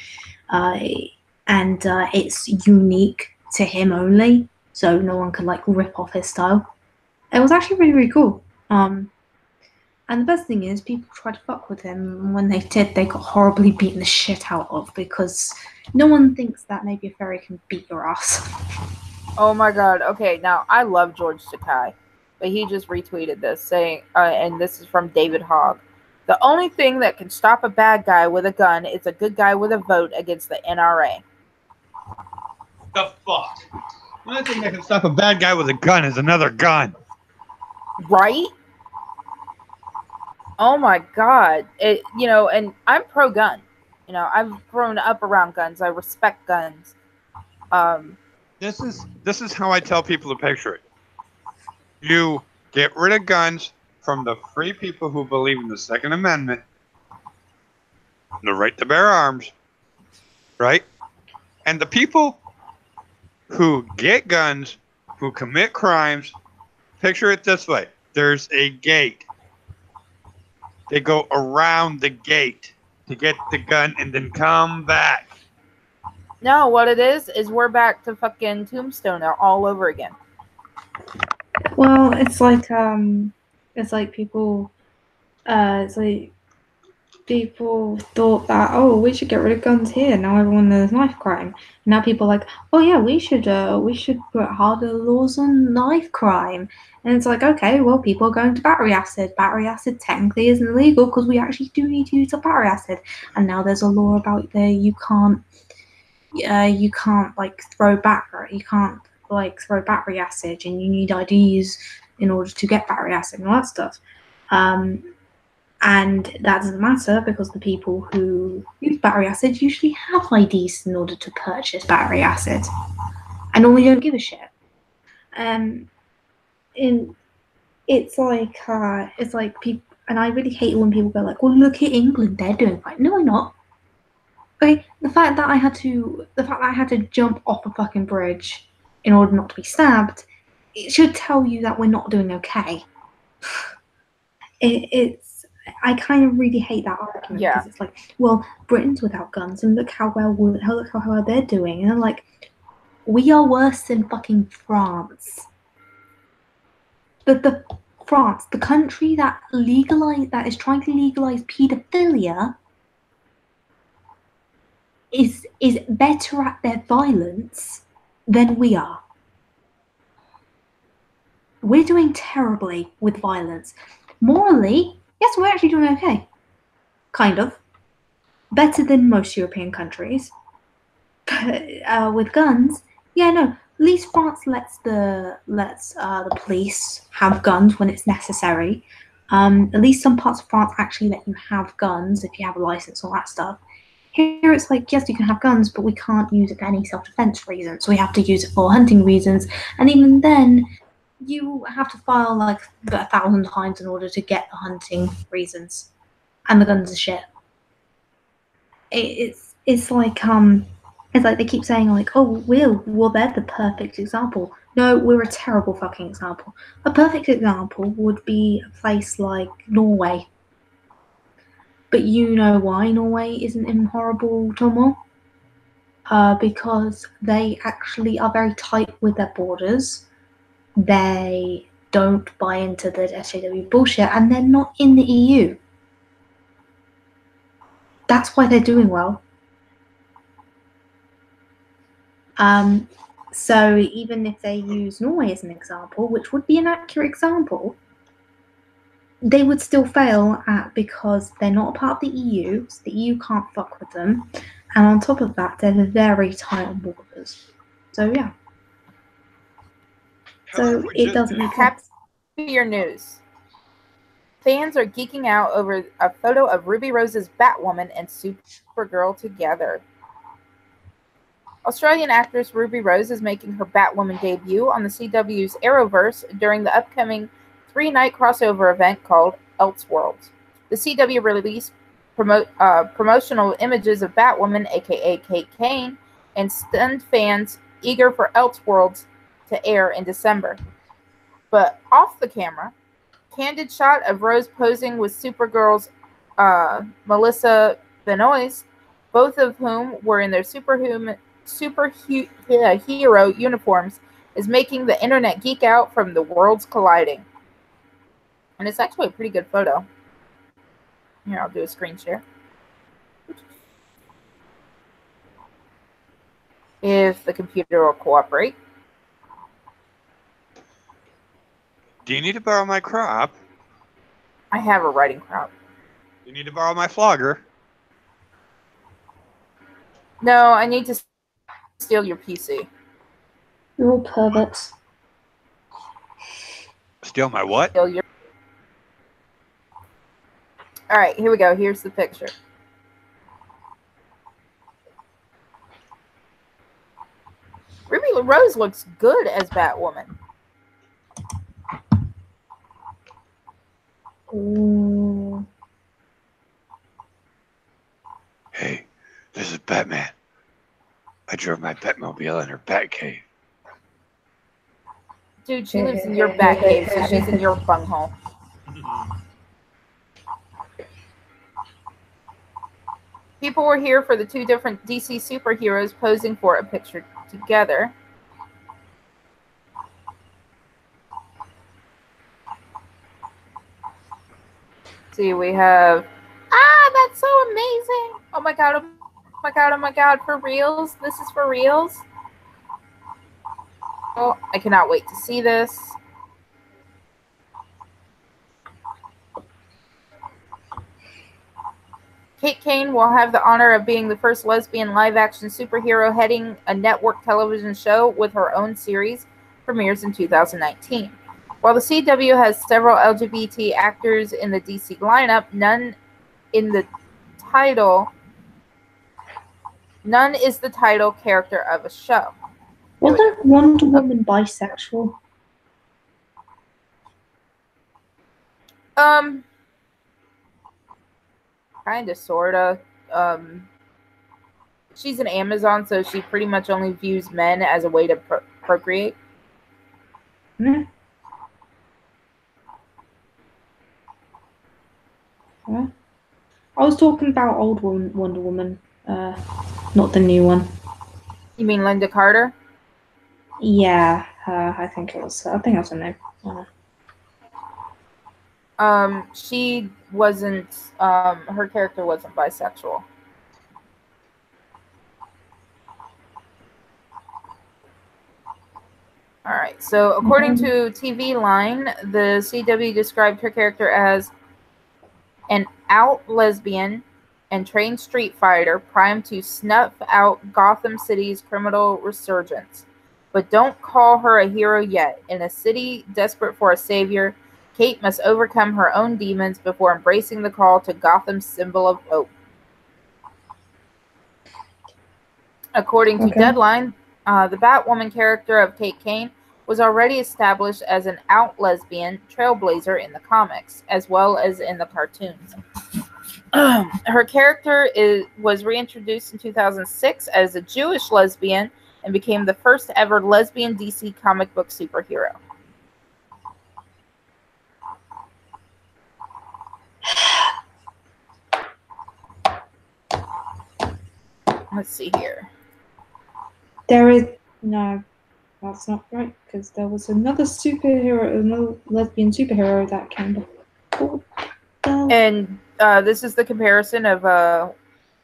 it's unique to him only, so no one can like rip off his style. It was actually really, really cool. And the best thing is, people tried to fuck with him, and when they did, they got horribly beaten the shit out of, because no one thinks that maybe a fairy can beat your ass. Oh my god. Okay, now I love George Takei, but he just retweeted this saying, and this is from David Hogg, the only thing that can stop a bad guy with a gun is a good guy with a vote against the NRA. The fuck? The only thing that can stop a bad guy with a gun is another gun. Right? Oh my god. And I'm pro-gun. I've grown up around guns. I respect guns. This is how I tell people to picture it. You get rid of guns from the free people who believe in the Second Amendment, the right to bear arms, right? And the people who get guns, who commit crimes, picture it this way. There's a gate. They go around the gate to get the gun and then come back. No, what it is we're back to fucking Tombstone all over again. Well, it's like people thought that, oh, we should get rid of guns here. Now everyone knows knife crime. Now people are like, oh yeah, we should put harder laws on knife crime. And it's like, okay, well, people are going to battery acid. Battery acid technically isn't illegal because we actually do need to use a battery acid. And now there's a law about you can't like throw battery acid, and you need IDs in order to get battery acid and all that stuff. And that doesn't matter because the people who use battery acid usually have IDs in order to purchase battery acid, and normally don't give a shit. It's like people, and I really hate when people go like, "Well, look at England, they're doing fine." No, I'm not. Okay, the fact that I had to jump off a fucking bridge in order not to be stabbed, it should tell you that we're not doing okay. I kind of really hate that argument because it's like, well, Britain's without guns, and look how well they're doing, and I'm like, we are worse than fucking France. France, the country that is trying to legalize paedophilia, is better at their violence than we are. We're doing terribly with violence. Morally, yes, we're actually doing okay. Kind of. Better than most European countries. But with guns, yeah, no. At least France lets the police have guns when it's necessary. At least some parts of France actually let you have guns if you have a license, all that stuff. Here it's like, yes, you can have guns, but we can't use it for any self-defense reasons. So we have to use it for hunting reasons, and even then, you have to file like 1,000 times in order to get the hunting reasons, and the guns are shit. It's like they keep saying like, oh, well, they're the perfect example. No, we're a terrible fucking example. A perfect example would be a place like Norway. But you know why Norway isn't in horrible turmoil? Because they actually are very tight with their borders. They don't buy into the SJW bullshit, and they're not in the EU. That's why they're doing well. So even if they use Norway as an example, which would be an accurate example, they would still fail because they're not a part of the EU, so the EU can't fuck with them. And on top of that, they're very tight on borders. So yeah. So it doesn't make sense. Happier news. Fans are geeking out over a photo of Ruby Rose's Batwoman and Supergirl together. Australian actress Ruby Rose is making her Batwoman debut on the CW's Arrowverse during the upcoming 3-night crossover event called Elseworlds. The CW released promotional images of Batwoman, aka Kate Kane, and stunned fans eager for Elseworlds to air in December. But off the camera, candid shot of Rose posing with Supergirl's Melissa Benoist, both of whom were in their superhero uniforms, is making the internet geek out from the worlds colliding. And it's actually a pretty good photo. Here, I'll do a screen share. If the computer will cooperate. Do you need to borrow my crop? I have a writing crop. You need to borrow my flogger? No, I need to steal your PC. You're all perverts. Steal my what? Steal your... All right, here we go. Here's the picture. Ruby Rose looks good as Batwoman. Ooh. Hey, this is Batman. I drove my Batmobile in her Batcave. Dude, she lives in your Batcave, so she's in your bunghole. People were here for the 2 different DC superheroes posing for a picture together. See, we have... that's so amazing! Oh my god, oh my god, oh my god, for reals? This is for reals? Oh, I cannot wait to see this. Kate Kane will have the honor of being the first lesbian live-action superhero heading a network television show with her own series, premieres in 2019. While the CW has several LGBT actors in the DC lineup, none is the title character of a show. Wasn't Wonder Woman bisexual? Kind of, sorta. She's an Amazon, so she pretty much only views men as a way to procreate. Yeah. Yeah. I was talking about old Wonder Woman, not the new one. You mean Linda Carter? Yeah, I think it was. I think that's her name. She wasn't. Her character wasn't bisexual. All right. So, according to TV Line, the CW described her character as an out lesbian and trained street fighter primed to snuff out Gotham City's criminal resurgence. But don't call her a hero yet. In a city desperate for a savior, Kate must overcome her own demons before embracing the call to Gotham's symbol of hope. According to Deadline, the Batwoman character of Kate Kane was already established as an out lesbian trailblazer in the comics, as well as in the cartoons. Her character was reintroduced in 2006 as a Jewish lesbian and became the first ever lesbian DC comic book superhero. Let's see here. There is no, that's not right, because there was another superhero, another lesbian superhero that came before. And this is the comparison of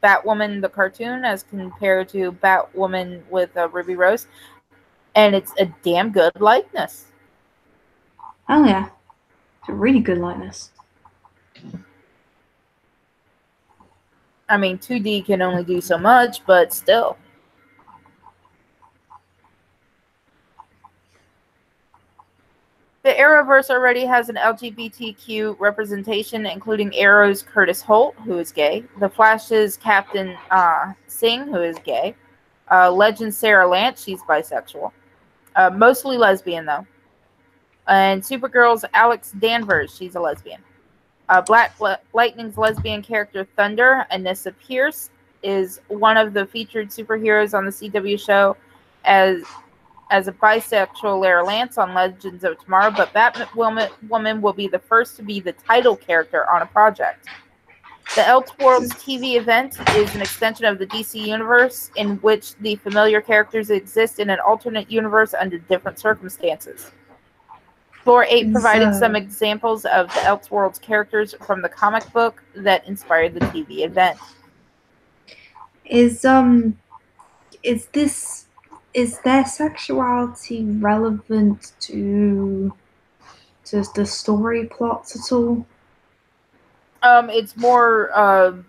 Batwoman the cartoon as compared to Batwoman with Ruby Rose, and it's a damn good likeness. Oh yeah, it's a really good likeness. I mean, 2D can only do so much, but still. The Arrowverse already has an LGBTQ representation, including Arrow's Curtis Holt, who is gay, The Flash's Captain Singh, who is gay, Legend Sarah Lance, she's bisexual, mostly lesbian though, and Supergirl's Alex Danvers, she's a lesbian. Black Lightning's lesbian character Thunder, Anissa Pierce, is one of the featured superheroes on the CW show as a bisexual Lara Lance on Legends of Tomorrow, but Batwoman will be the first to be the title character on a project. The Elseworlds TV event is an extension of the DC universe in which the familiar characters exist in an alternate universe under different circumstances. Floor 8 provided some examples of the Elseworlds characters from the comic book that inspired the TV event. Is their sexuality relevant to the story plots at all? It's more of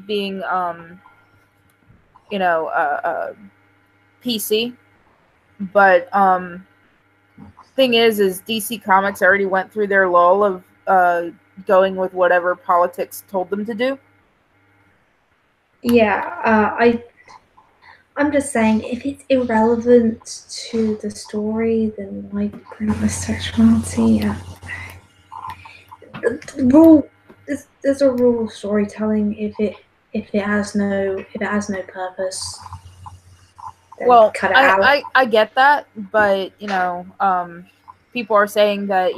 being PC, but thing is DC Comics already went through their lull of going with whatever politics told them to do. Yeah, I'm just saying, if it's irrelevant to the story, then why bring up the sexuality? The rule, there's a rule of storytelling. If it has no purpose, then Well, cut it out. I get that, but people are saying that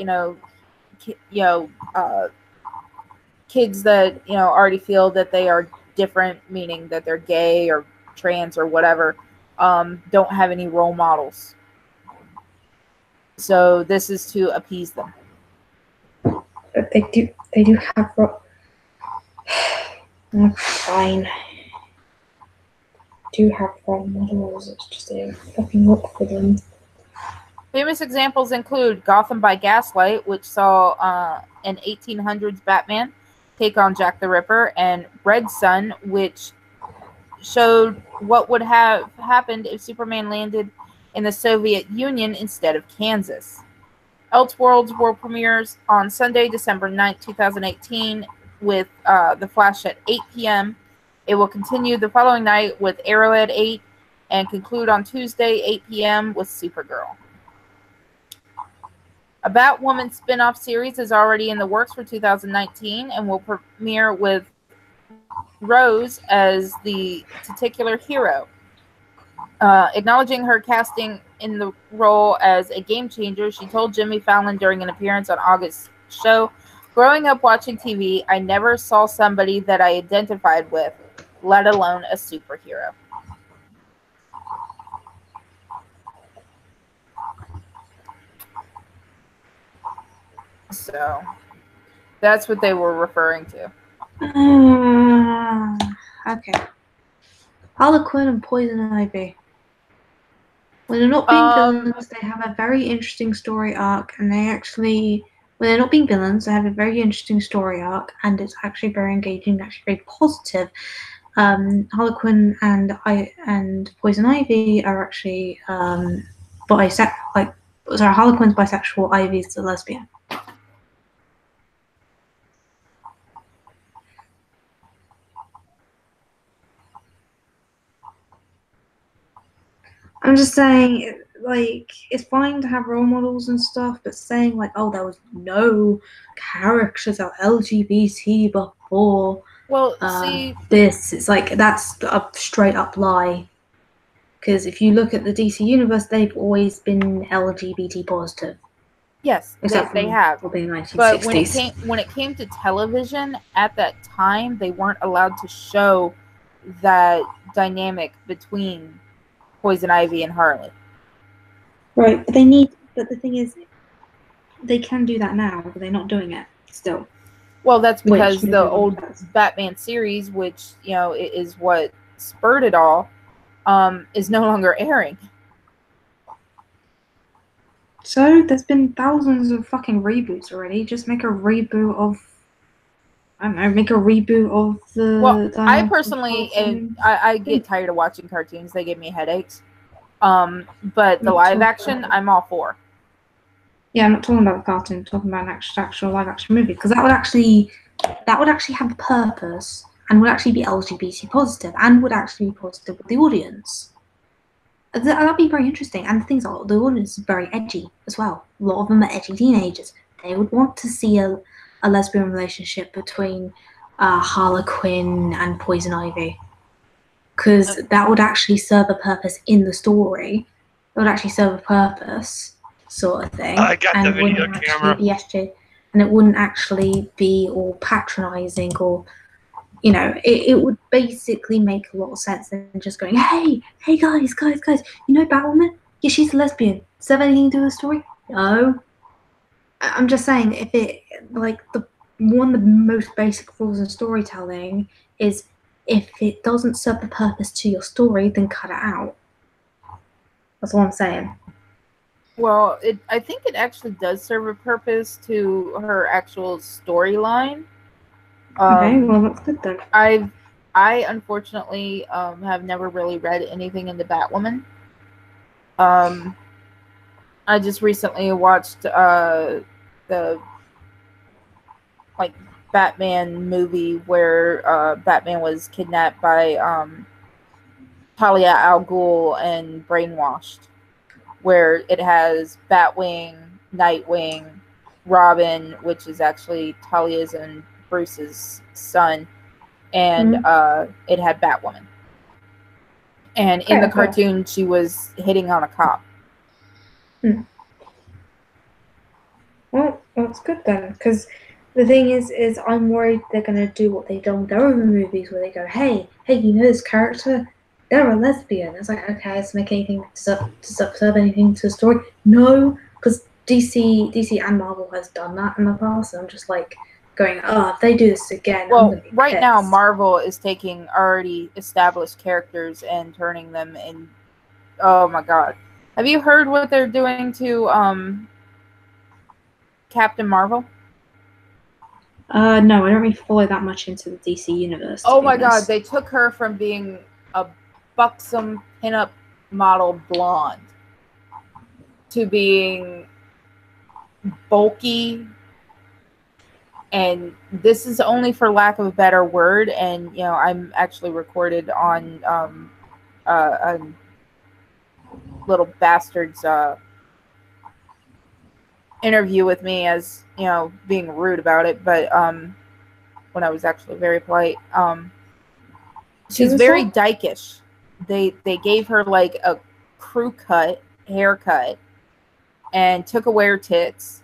kids that already feel that they are different, meaning that they're gay or trans or whatever, don't have any role models. So this is to appease them. But they do have fine. Do have role models. It's just they fucking look for them. Famous examples include Gotham by Gaslight, which saw an 1800s Batman take on Jack the Ripper, and Red Sun, which showed what would have happened if Superman landed in the Soviet Union instead of Kansas. Elseworlds world premieres on Sunday, December 9th, 2018, with The Flash at 8 p.m. It will continue the following night with Arrow at 8 and conclude on Tuesday, 8 p.m. with Supergirl. A Batwoman spin-off series is already in the works for 2019 and will premiere with Rose as the titular hero. Acknowledging her casting in the role as a game changer, she told Jimmy Fallon during an appearance on August's show, "Growing up watching TV, I never saw somebody that I identified with, let alone a superhero." So that's what they were referring to. Okay. Harlequin and Poison Ivy. When they're not being villains, they have a very interesting story arc, and they actually, when they're not being villains, they have a very interesting story arc, and it's actually very engaging, actually very positive. Harlequin and Poison Ivy are actually bisexual. Harlequin's bisexual, Ivy's a lesbian. I'm just saying, like, it's fine to have role models and stuff, but saying, like, oh, there was no characters that were LGBT before Well, see, this, it's like, that's a straight up lie. Because if you look at the DC universe, they've always been LGBT positive. yes, Except they from have. probably the 1960s. But when it came to television at that time, they weren't allowed to show that dynamic between Poison Ivy and Harley. Right, but the thing is, they can do that now, but they're not doing it still. Well, that's because Which the old Batman series, which, you know, is what spurred it all, is no longer airing. So there's been thousands of fucking reboots already. Just make a reboot of, I don't know, make a reboot of the. Well, I personally, I get tired of watching cartoons. They give me headaches. But the live action, I'm all for. Yeah, I'm not talking about the cartoon. I'm talking about an actual live action movie, because that would actually have a purpose and would actually be LGBT positive and would actually be positive with the audience. That'd be very interesting. And the things are, the audience is very edgy as well. A lot of them are edgy teenagers. They would want to see a lesbian relationship between Harlequin and Poison Ivy, because that would actually serve a purpose in the story. It would actually serve a purpose, sort of thing. I got the video camera. And it wouldn't actually be all patronizing, or, you know, it would basically make a lot of sense than just going, hey guys, you know Batwoman? Yeah, she's a lesbian. Does that have anything to do with the story? No. I'm just saying, if it, like, one of the most basic rules in storytelling is, if it doesn't serve the purpose to your story, then cut it out. That's all I'm saying. Well, I think it actually does serve a purpose to her actual storyline. Okay, well, that's good then. I unfortunately have never really read anything into Batwoman. I just recently watched the Batman movie where Batman was kidnapped by Talia al Ghul and brainwashed, where it has Batwing, Nightwing, Robin, which is actually Talia's and Bruce's son, and it had Batwoman. And in the cartoon, she was hitting on a cop. Well, that's good then, because the thing is I'm worried they're going to do what they've done with their other movies, where they go, hey, you know this character? They're a lesbian. It's like, okay, let's make anything to serve anything to the story. No, because DC and Marvel has done that in the past, and I'm just like going, if they do this again, well, I'm gonna be right pissed. now Marvel is taking already established characters and turning them in. Oh my god, have you heard what they're doing to Captain Marvel? No, I don't really follow that much into the DC universe. Oh my god, they took her from being a buxom pinup model blonde to being bulky, and this is only for lack of a better word, and you know, I'm actually recorded on a little bastard's interview with me, as you know, being rude about it, but when I was actually very polite. She's very dykish. They gave her like a crew cut haircut and took away her tits,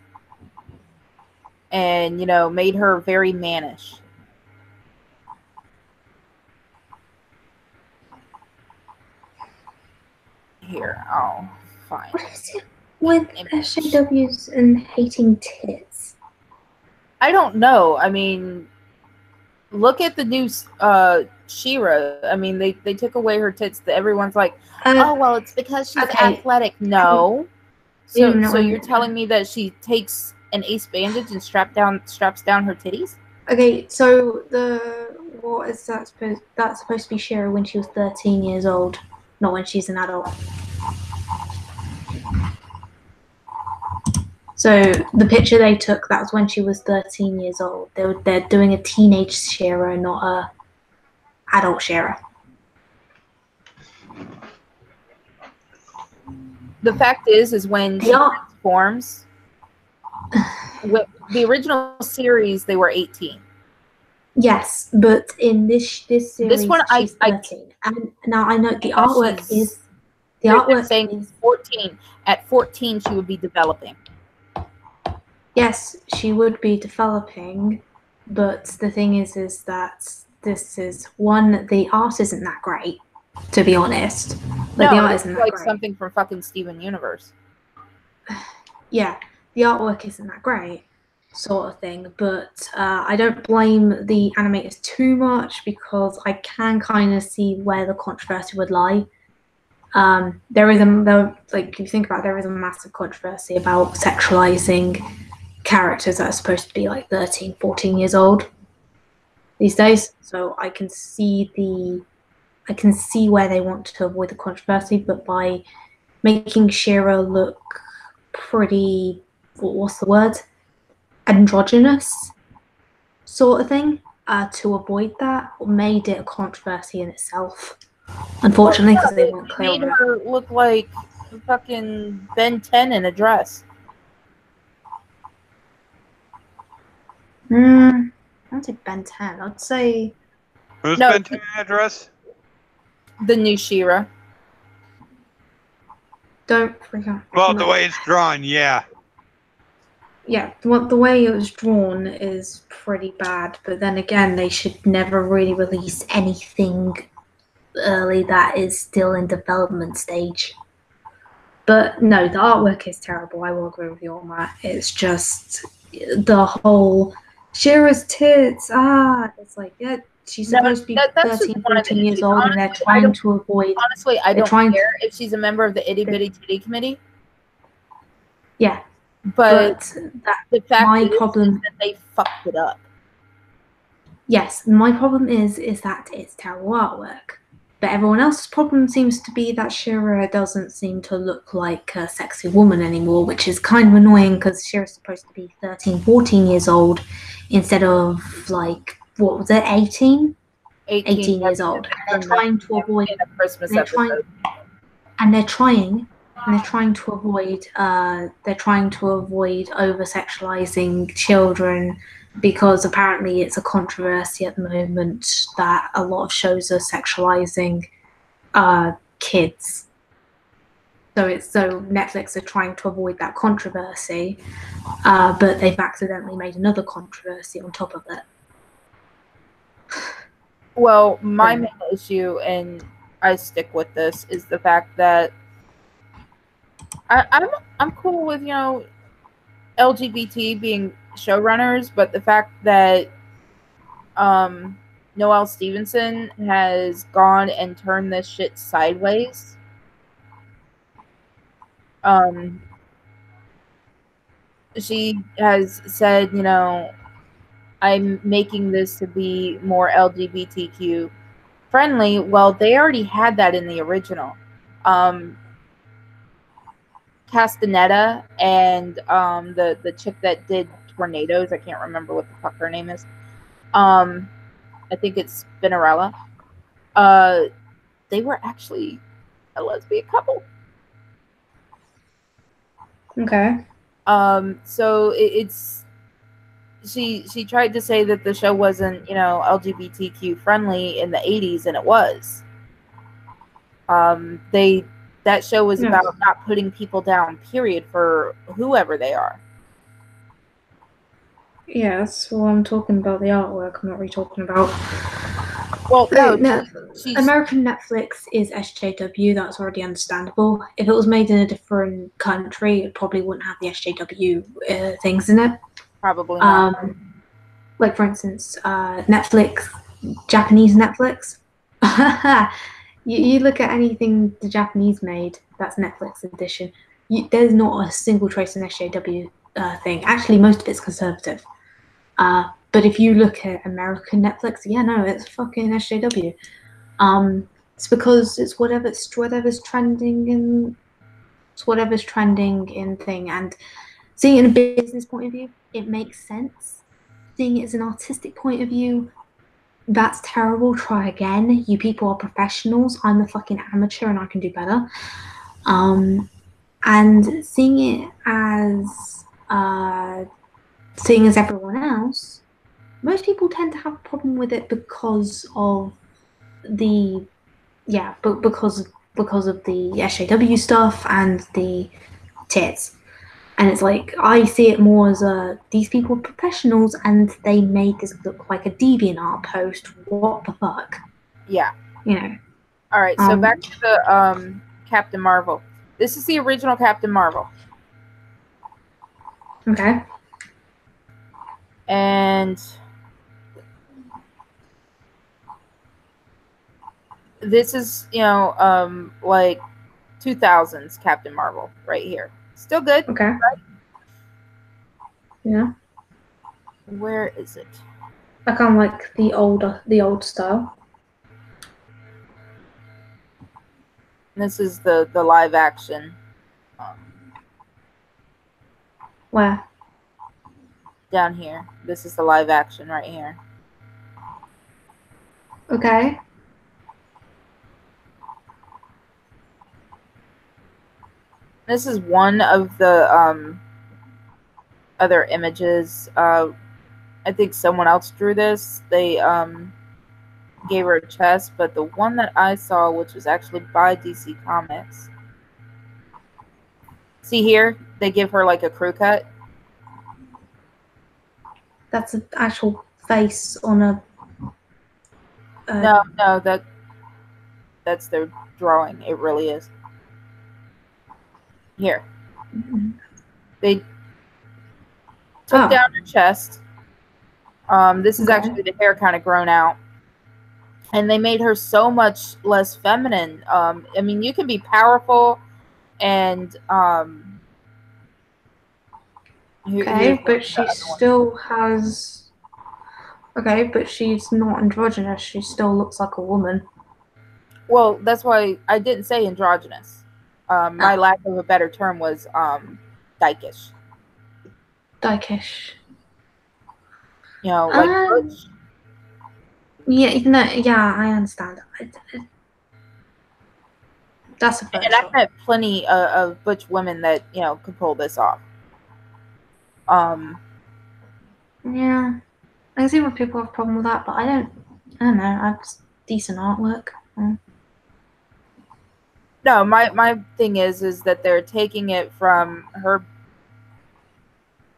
and you know, made her very mannish. Here, oh, fine. What is it with SJWs and hating tits? I don't know. I mean, look at the new She-Ra. I mean, they took away her tits. Everyone's like, Uh, oh well, it's because she's okay. athletic. No. Wait a So minute, so wait a you're minute. telling me that she takes an ace bandage and straps down her titties? Okay, so what is that supposed? That's supposed to be She-Ra when she was 13 years old, not when she's an adult. So the picture they took, that was when she was 13 years old. They're doing a teenage She-Ra, not a adult She-Ra. The fact is when she Yeah. transforms, with the original series, they were 18. Yes, but in this series, one, she's 13. And now I know the Yeah, artwork she's- is the They're artwork saying is 14. At 14, she would be developing. yes, she would be developing, but the thing is that this is one, the art isn't that great, to be honest. Like the No, art it's isn't that like great. something from fucking Steven Universe. Yeah, the artwork isn't that great, sort of thing. But I don't blame the animators too much because I can kind of see where the controversy would lie. There is like if you think about it, there is a massive controversy about sexualizing characters that are supposed to be like 13, 14 years old these days. So I can see where they want to avoid the controversy, but by making She-Ra look pretty, what's the word, androgynous sort of thing, to avoid that, made it a controversy in itself. Unfortunately, because they weren't clear made on it. her look like fucking Ben 10 in a dress. I don't say Ben 10. I'd say Who's No. been to the address? The new She-Ra. don't freak out. Well, No. the way it's drawn, yeah. Yeah, the way it was drawn is pretty bad, but then again, they should never really release anything early that is still in development stage. But no, the artwork is terrible. I will agree with you on that. It's just the whole She-Ra's tits. It's like, yeah, she's No, supposed to be that's just 13, one of 14 the years issues. old, and they're Honestly, I trying don't- to avoid. Honestly, I They're don't trying to- care if she's a member of the Itty Bitty Titty Committee. Yeah, But that the fact my is problem. that they fucked it up. Yes, my problem is that it's terrible artwork. But everyone else's problem seems to be that She-Ra doesn't seem to look like a sexy woman anymore, which is kind of annoying because She-Ra's supposed to be 13, 14 years old instead of like, what was it, 18? 18 years old. And they're trying to avoid in a Christmas they're trying episode. and they're trying to avoid over sexualizing children because apparently it's a controversy at the moment that a lot of shows are sexualizing kids. So Netflix are trying to avoid that controversy, but they've accidentally made another controversy on top of it. Well, my main issue, and I stick with this, is the fact that I'm cool with LGBT being showrunners, but the fact that Noelle Stevenson has gone and turned this shit sideways. She has said, I'm making this to be more LGBTQ friendly. Well, they already had that in the original. Castaneda and the chick that did Tornadoes, I can't remember what the fuck her name is. I think it's Spinnerella. They were actually a lesbian couple. Okay. So it's she tried to say that the show wasn't, LGBTQ friendly in the 80s, and it was. That show was about not putting people down, period, for whoever they are. Yes, well, I'm talking about the artwork. I'm not really talking about. Well, no, American Netflix is SJW. That's already understandable. If it was made in a different country, it probably wouldn't have the SJW things in it. Probably not. Like for instance, Netflix, Japanese Netflix You look at anything the Japanese made that's Netflix edition. There's not a single trace in SJW thing. Actually, most of it's conservative. But if you look at American Netflix, yeah, no, it's fucking SJW. It's because it's whatever's trending in thing. And seeing it in a business point of view, it makes sense. Seeing it as an artistic point of view, that's terrible. Try again. You people are professionals. I'm a fucking amateur and I can do better. And seeing as everyone else, most people tend to have a problem with it because of the because of the SJW stuff and the tits. And it's like, I see it more as these people are professionals and they made this look like a DeviantArt post. What the fuck? Yeah. You know. All right, so back to the Captain Marvel. This is the original Captain Marvel. Okay. And this is, like 2000s Captain Marvel right here. Still good. Okay. Right? Yeah. Where is it? I kind of like the old style. This is the live action. Where? Down here. This is the live action right here. Okay. This is one of the other images. I think someone else drew this. They gave her a chest, but the one that I saw, which was actually by DC Comics. See here? They give her like a crew cut. That's an actual face on a. No, that's their drawing. It really is. Here. They took down her chest. This is actually the hair kind of grown out. And they made her so much less feminine. I mean, you can be powerful and but she still has. Okay, but she's not androgynous. She still looks like a woman. Well, that's why I didn't say androgynous. My lack of a better term was dykish. Dykish. You know, like butch. Yeah, I understand. That's a and I've met plenty of butch women that could pull this off. Yeah, I can see why people have a problem with that, but I don't know. It's decent artwork. No, my thing is that they're taking it from her,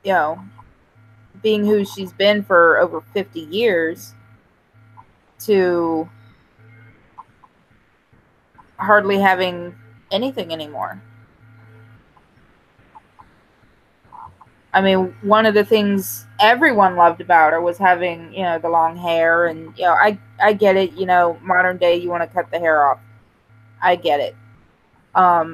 being who she's been for over 50 years to hardly having anything anymore. I mean, one of the things everyone loved about her was having, the long hair, and I get it. Modern day, you want to cut the hair off. I get it. But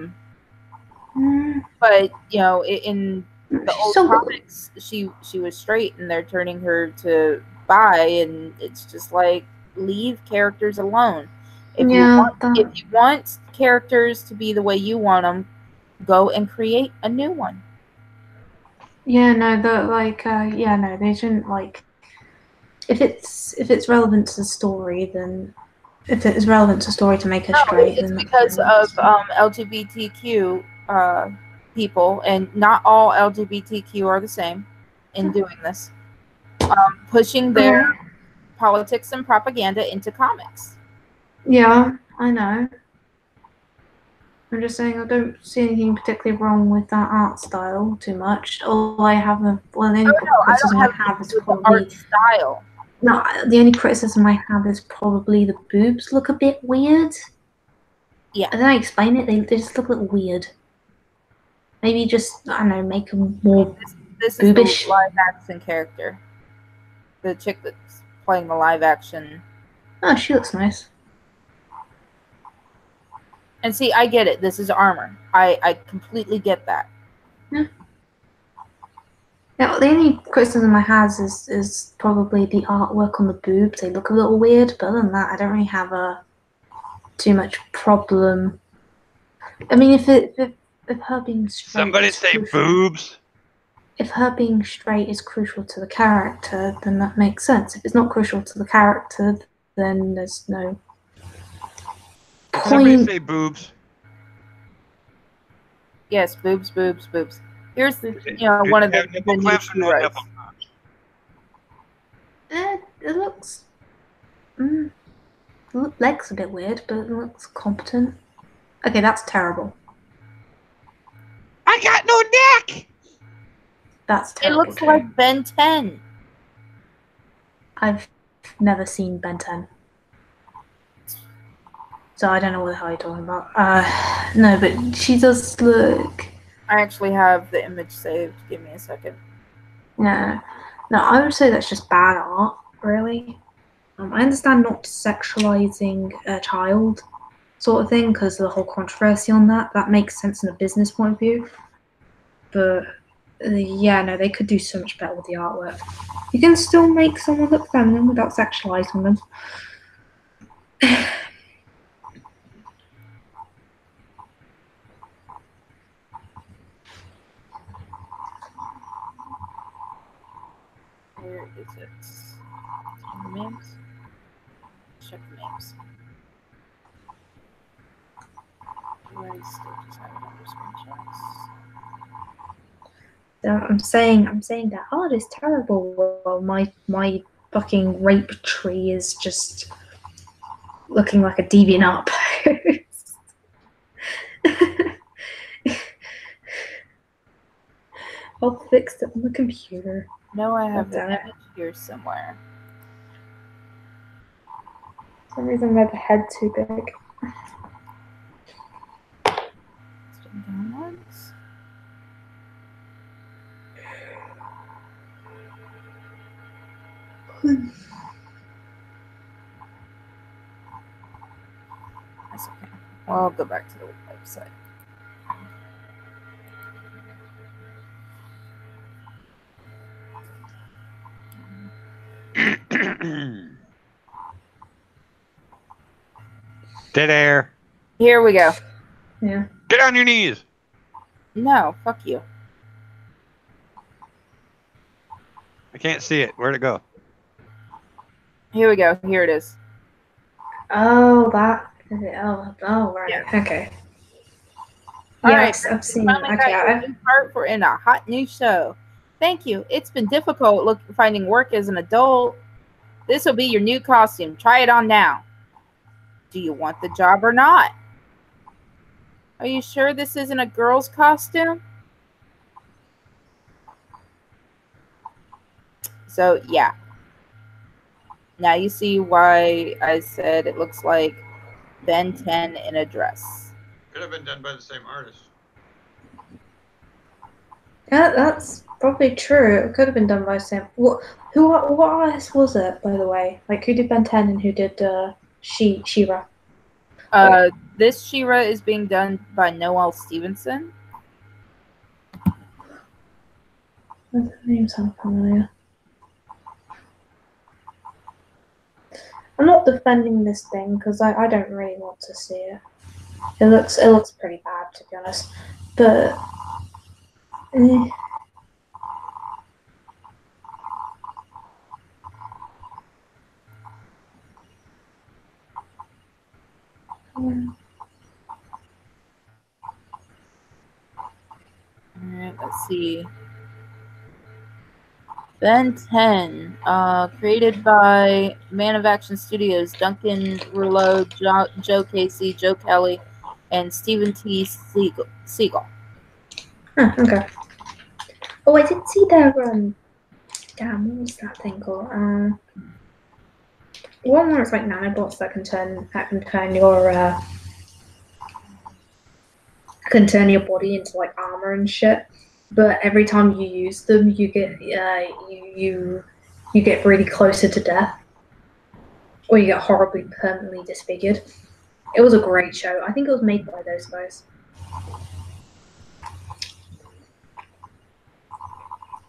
in the old comics, she was straight, and they're turning her to bi, and it's just like, leave characters alone. If you want characters to be the way you want them, go and create a new one. Yeah, no, they shouldn't if it's relevant to the story, then if it's relevant to the story to make her straight, it's because of LGBTQ people, and not all LGBTQ are the same in doing this, pushing their politics and propaganda into comics. Yeah, I know. I'm just saying I don't see anything particularly wrong with that art style too much. All I have criticism I have is probably art style. No, the only criticism I have is probably the boobs look a bit weird. Yeah. And then I explain it, they just look a little weird. Maybe just, I don't know, make them more this boobish. Is the live action character. The chick that's playing the live action. Oh, she looks nice. And see, I get it. This is armor. I completely get that. Now, the only criticism I have is probably the artwork on the boobs. They look a little weird, but other than that, I don't really have too much problem. I mean, if her being straight, Somebody is say crucial, boobs. if her being straight is crucial to the character, then that makes sense. If it's not crucial to the character, then there's no Somebody point. say boobs. Yes, boobs, boobs, boobs. Here's the Do one they of the, have nipple new clamps or no She-Ras. nipple clamps? It looks. The leg's a bit weird, but it looks competent. Okay, that's terrible. I got no neck. That's It terrible. looks too. like Ben 10. I've never seen Ben 10. So I don't know what the hell you're talking about. No, but she does look. I actually have the image saved. Give me a second. No, I would say that's just bad art, really. I understand not sexualizing a child, sort of thing, because of the whole controversy on that. That makes sense in a business point of view. But yeah, no, they could do so much better with the artwork. You can still make someone look feminine without sexualizing them. Where is it? The memes? Check the memes. Do I still just have it under screenshots? So I'm saying that art is terrible. Well, my fucking rape tree is just looking like a deviant art post. I'll fix it on the computer. No, I have the Damn it. image here somewhere. For some reason, I have the head too big. It's been downloads. That's okay. Well, I'll go back to the website. Dead air. Here we go. Yeah. Get on your knees. No, fuck you. I can't see it. Where'd it go? Here we go. Here it is. Oh, that is it. Oh, right. Yeah. Okay. All Yeah, right. I've seen it. Finally Okay. got your new part for in a hot new show. Thank you. It's been difficult finding work as an adult. This will be your new costume. Try it on now. Do you want the job or not? Are you sure this isn't a girl's costume? So, yeah. Now you see why I said it looks like Ben 10 in a dress. Could have been done by the same artist. Yeah, that's probably true. It could have been done by Sam. What artist was it, by the way? Like, who did Ben 10 and who did She-Ra? This She-Ra is being done by Noelle Stevenson. That name sounds familiar. I'm not defending this thing because I don't really want to see it. It looks pretty bad, to be honest. But Alright, let's see. Ben 10, created by Man of Action Studios, Duncan Rouleau, Joe Casey, Joe Kelly, and Stephen T. Siegel. okay. Oh, I did see their damn, what was that thing called? One where it's like nanobots that can turn your body into like armor and shit. But every time you use them, you get you get really closer to death, or you get horribly permanently disfigured. It was a great show. I think it was made by those guys.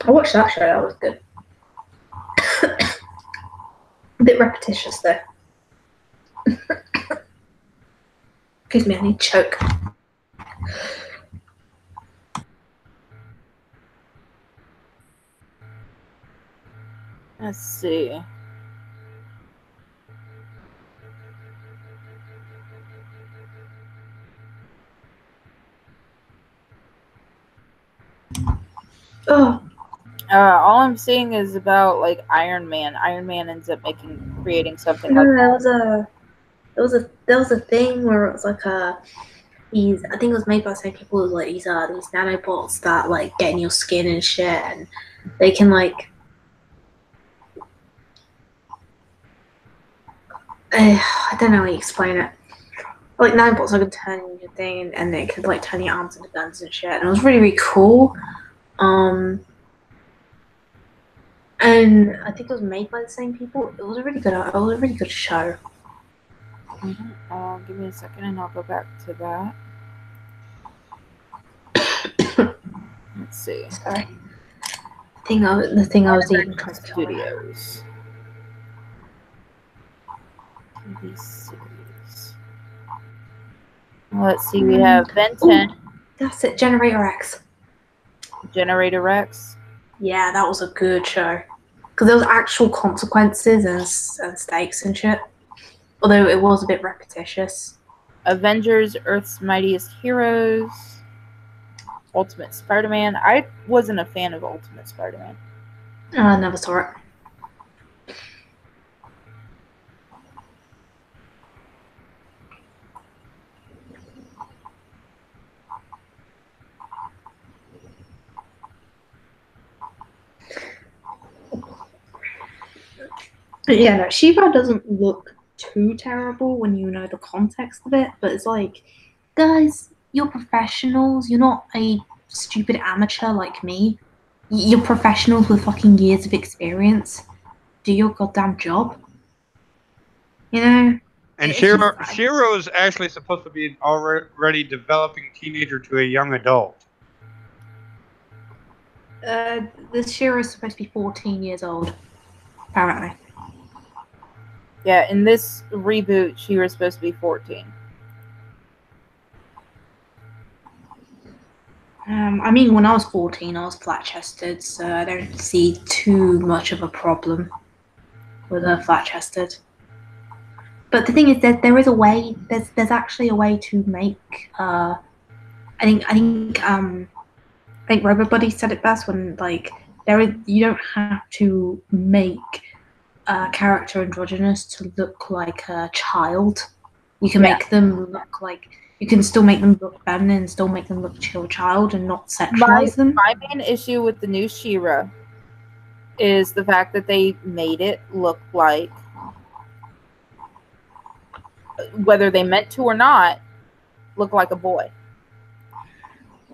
I watched that show. That was good. A bit repetitious though. Excuse me, I need to choke. Let's see. Oh, All I'm seeing is about like Iron Man. Iron Man ends up creating something no, like there was a thing where it was like I think it was made by the same people. It was like these nanobots that like get in your skin and shit, and they can like I don't know how you explain it. Like nanobots that can turn your thing, and they could like turn your arms into guns and shit, and it was really really cool. And I think it was made by the same people. It was a really good show. Give me a second, and I'll go back to that. Let's see. Sorry. The thing I was eating trying to kill me. Studios. TV series. Let's see. We have Ben 10. Ooh, that's it. Generator X. Generator Rex. Yeah, that was a good show. Because there was actual consequences and stakes and shit. Although it was a bit repetitious. Avengers, Earth's Mightiest Heroes. Ultimate Spider-Man. I wasn't a fan of Ultimate Spider-Man. I never saw it. Yeah, no, Shiva doesn't look too terrible when you know the context of it, but it's like, guys, you're professionals. You're not a stupid amateur like me. You're professionals with fucking years of experience. Do your goddamn job. You know? And It's just- Shiro is actually supposed to be an already developing teenager to a young adult. This Shiro's supposed to be 14 years old, apparently. Yeah, in this reboot, she was supposed to be 14. I mean, when I was 14, I was flat-chested, so I don't see too much of a problem with her flat-chested. But the thing is that there is a way. There's actually a way to make. I think RoboBuddy said it best when like you don't have to make a character androgynous to look like a child. You can make them look like. You can still make them look feminine and still make them look child and not sexualize them. My main issue with the new She-Ra is the fact that they made it look like, whether they meant to or not, look like a boy.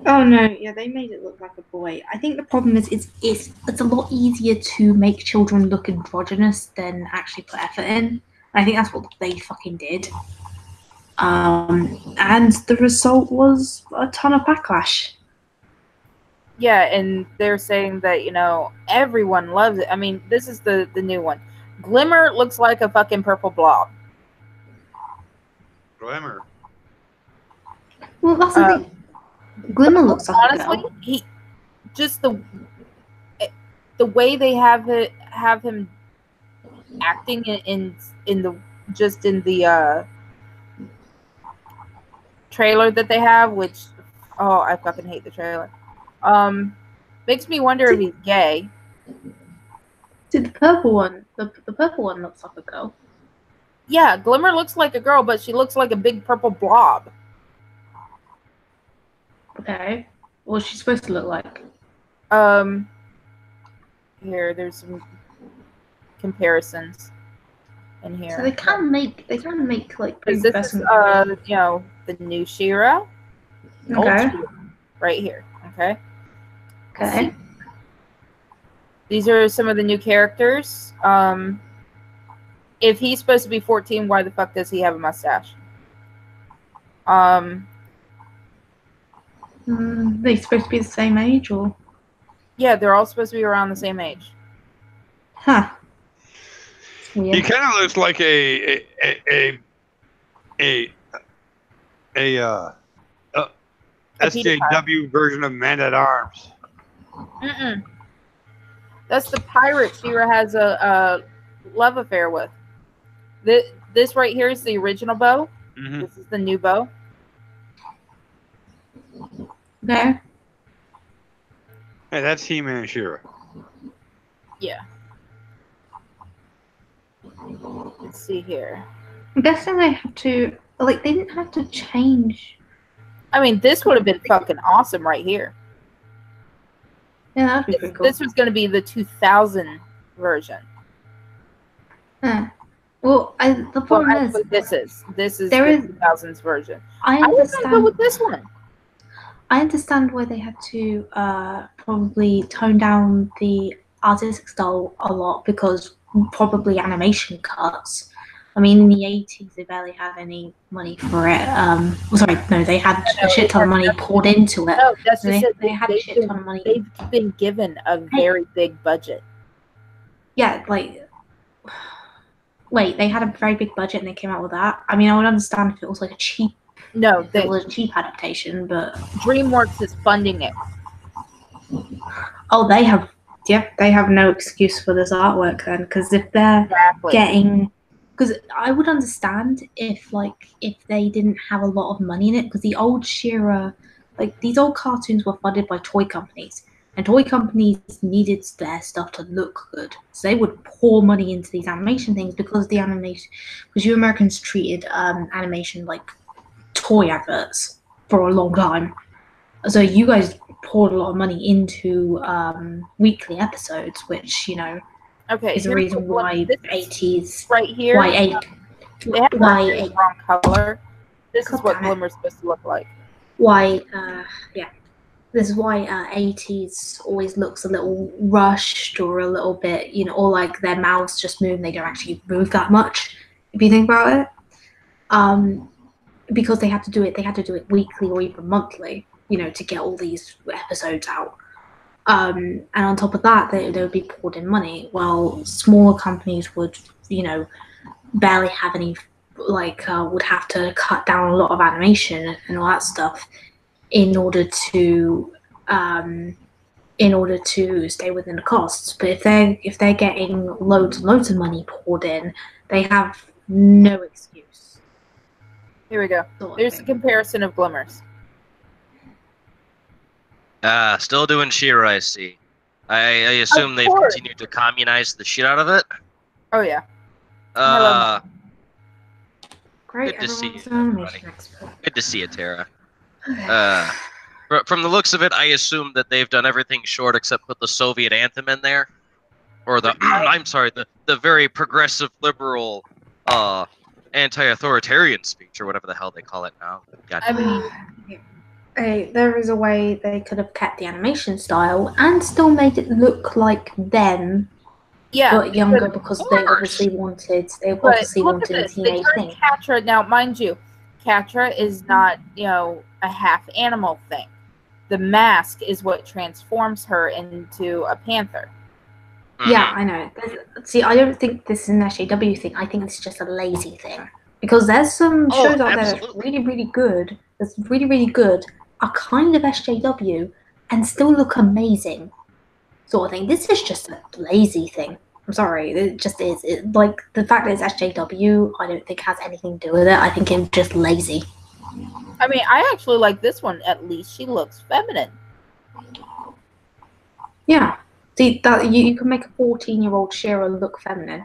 Oh no, yeah, they made it look like a boy. I think the problem is it's a lot easier to make children look androgynous than actually put effort in. I think that's what they fucking did. And the result was a ton of backlash. Yeah, and they're saying that, everyone loves it. I mean, this is the new one. Glimmer looks like a fucking purple blob. Glimmer. Well, that's the thing. Glimmer looks like honestly, a girl. he just the way they have him acting in the trailer that they have, which I fucking hate the trailer. Makes me wonder if he's gay. See, the purple one looks like a girl. Yeah, Glimmer looks like a girl, but she looks like a big purple blob. Okay. What's she supposed to look like? Here, there's some comparisons in here. So they can make like This is the new She-Ra. Okay. Right here. Okay. Okay. These are some of the new characters. If he's supposed to be 14, why the fuck does he have a mustache? They're supposed to be the same age, or Yeah, they're all supposed to be around the same age. huh? It's He weird. kind of looks like a SJW version of Man at Arms. Mm-mm. That's the pirate She-Ra has a love affair with. This right here is the original bow. Mm-hmm. This is the new bow. Okay. Hey, that's He-Man and She-Ra. Yeah. Let's see here. I'm guessing they have to, like, they didn't have to change. I mean, this would have been fucking awesome right here. Yeah, that'd be pretty cool. This was going to be the 2000 version. Huh. Well, the Well, problem actually, is, this is there the is- 2000s version. I I was going to go understand. with this one. I understand why they had to probably tone down the artistic style a lot because probably animation cuts. I mean, in the 80s, they barely had any money for it. Sorry, no, they had a shit ton of money poured into it. No, that's They- just it. they had a shit ton of money. They've been given a very big budget. Yeah, like, wait, they had a very big budget and they came out with that. I mean, I would understand if it was like a cheap, No, if it was a cheap adaptation, but DreamWorks is funding it. oh, they have no excuse for this artwork then, because if they're Exactly. getting, because I would understand if they didn't have a lot of money in it, because the old She-Ra, like these old cartoons were funded by toy companies, and toy companies needed their stuff to look good, so they would pour money into these animation things because you Americans treated animation like toy adverts for a long time. So you guys poured a lot of money into weekly episodes, which Okay, is the here's reason the one- why this 80s, right here. They have why the wrong color. This is God what damn it. Glimmer's supposed to look like. this is why 80s always looks a little rushed or a little bit, or like their mouths just move and they don't actually move that much, if you think about it. Because they had to do it weekly or even monthly, to get all these episodes out. And on top of that, they would be poured in money, while smaller companies would, barely have any, would have to cut down a lot of animation and all that stuff in order to stay within the costs. But if they're getting loads and loads of money poured in, they have no excuse. Here we go. There's a comparison of Glimmers. Still doing She-Ra, I see. I assume they've course. continued to communize the shit out of it. Oh yeah. Great, Good to see everyone's you, an animation everybody. expert. Good to see it, Tara. From the looks of it, I assume that they've done everything short except put the Soviet anthem in there. Or the, I'm sorry, the very progressive liberal, anti-authoritarian speech, or whatever the hell they call it now. God I damn it. mean, Hey, there is a way they could have kept the animation style and still made it look like them, yeah. but younger, but- because of they course. obviously wanted But look at a this. They teenage turned thing. Catra. Now, mind you, Catra is not, a half animal thing. The mask is what transforms her into a panther. Yeah, I know. See, I don't think this is an SJW thing. I think it's just a lazy thing. Because there's some Oh, shows out there that's absolutely. really, really good, are kind of SJW, and still look amazing, sort of thing. This is just a lazy thing. I'm sorry, it just is. Like, the fact that it's SJW, I don't think has anything to do with it. I think it's just lazy. I mean, I actually like this one. At least she looks feminine. Yeah. See, that you can make a 14-year-old She-Ra look feminine.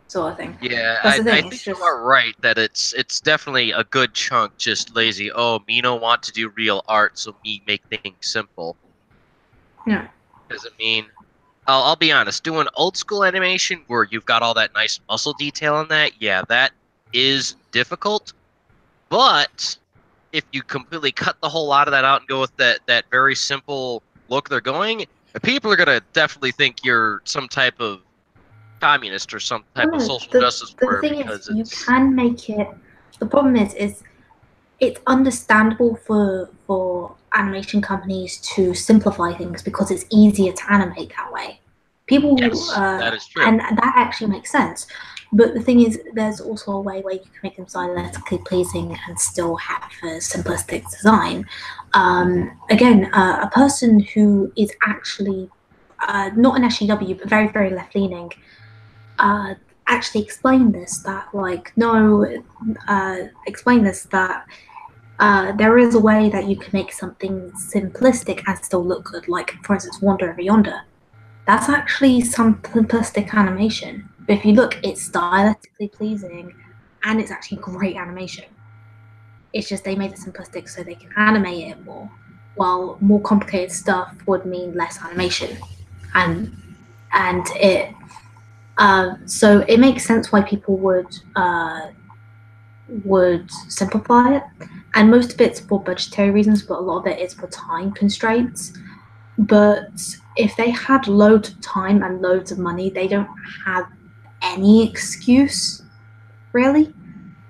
Sort of thing. Yeah, That's the thing, I it's think you just- are right that it's definitely a good chunk just lazy. Oh, me don't want to do real art, so me make things simple. Yeah. Because I mean, I'll be honest, doing old school animation where you've got all that nice muscle detail in that, yeah, that is difficult. But if you completely cut the whole lot of that out and go with that very simple look they're going, people are gonna definitely think you're some type of communist or some type of social justice the warrior thing because is, you it's can make it the problem is it's understandable for animation companies to simplify things because it's easier to animate that way. People, Yes, that is true. and that actually makes sense. But the thing is, there's also a way where you can make them stylistically pleasing and still have a simplistic design. Again, a person who is actually not an SJW, but very, very left leaning, actually explained this that, like, no, explain this that there is a way that you can make something simplistic and still look good. Like, for instance, Wander Over Yonder. That's actually some simplistic animation. But if you look, it's stylistically pleasing and it's actually great animation. It's just they made it simplistic so they can animate it more, while more complicated stuff would mean less animation. And it so it makes sense why people would simplify it, and most of it's for budgetary reasons, but a lot of it is for time constraints. But if they had loads of time and loads of money, they don't have any excuse, really.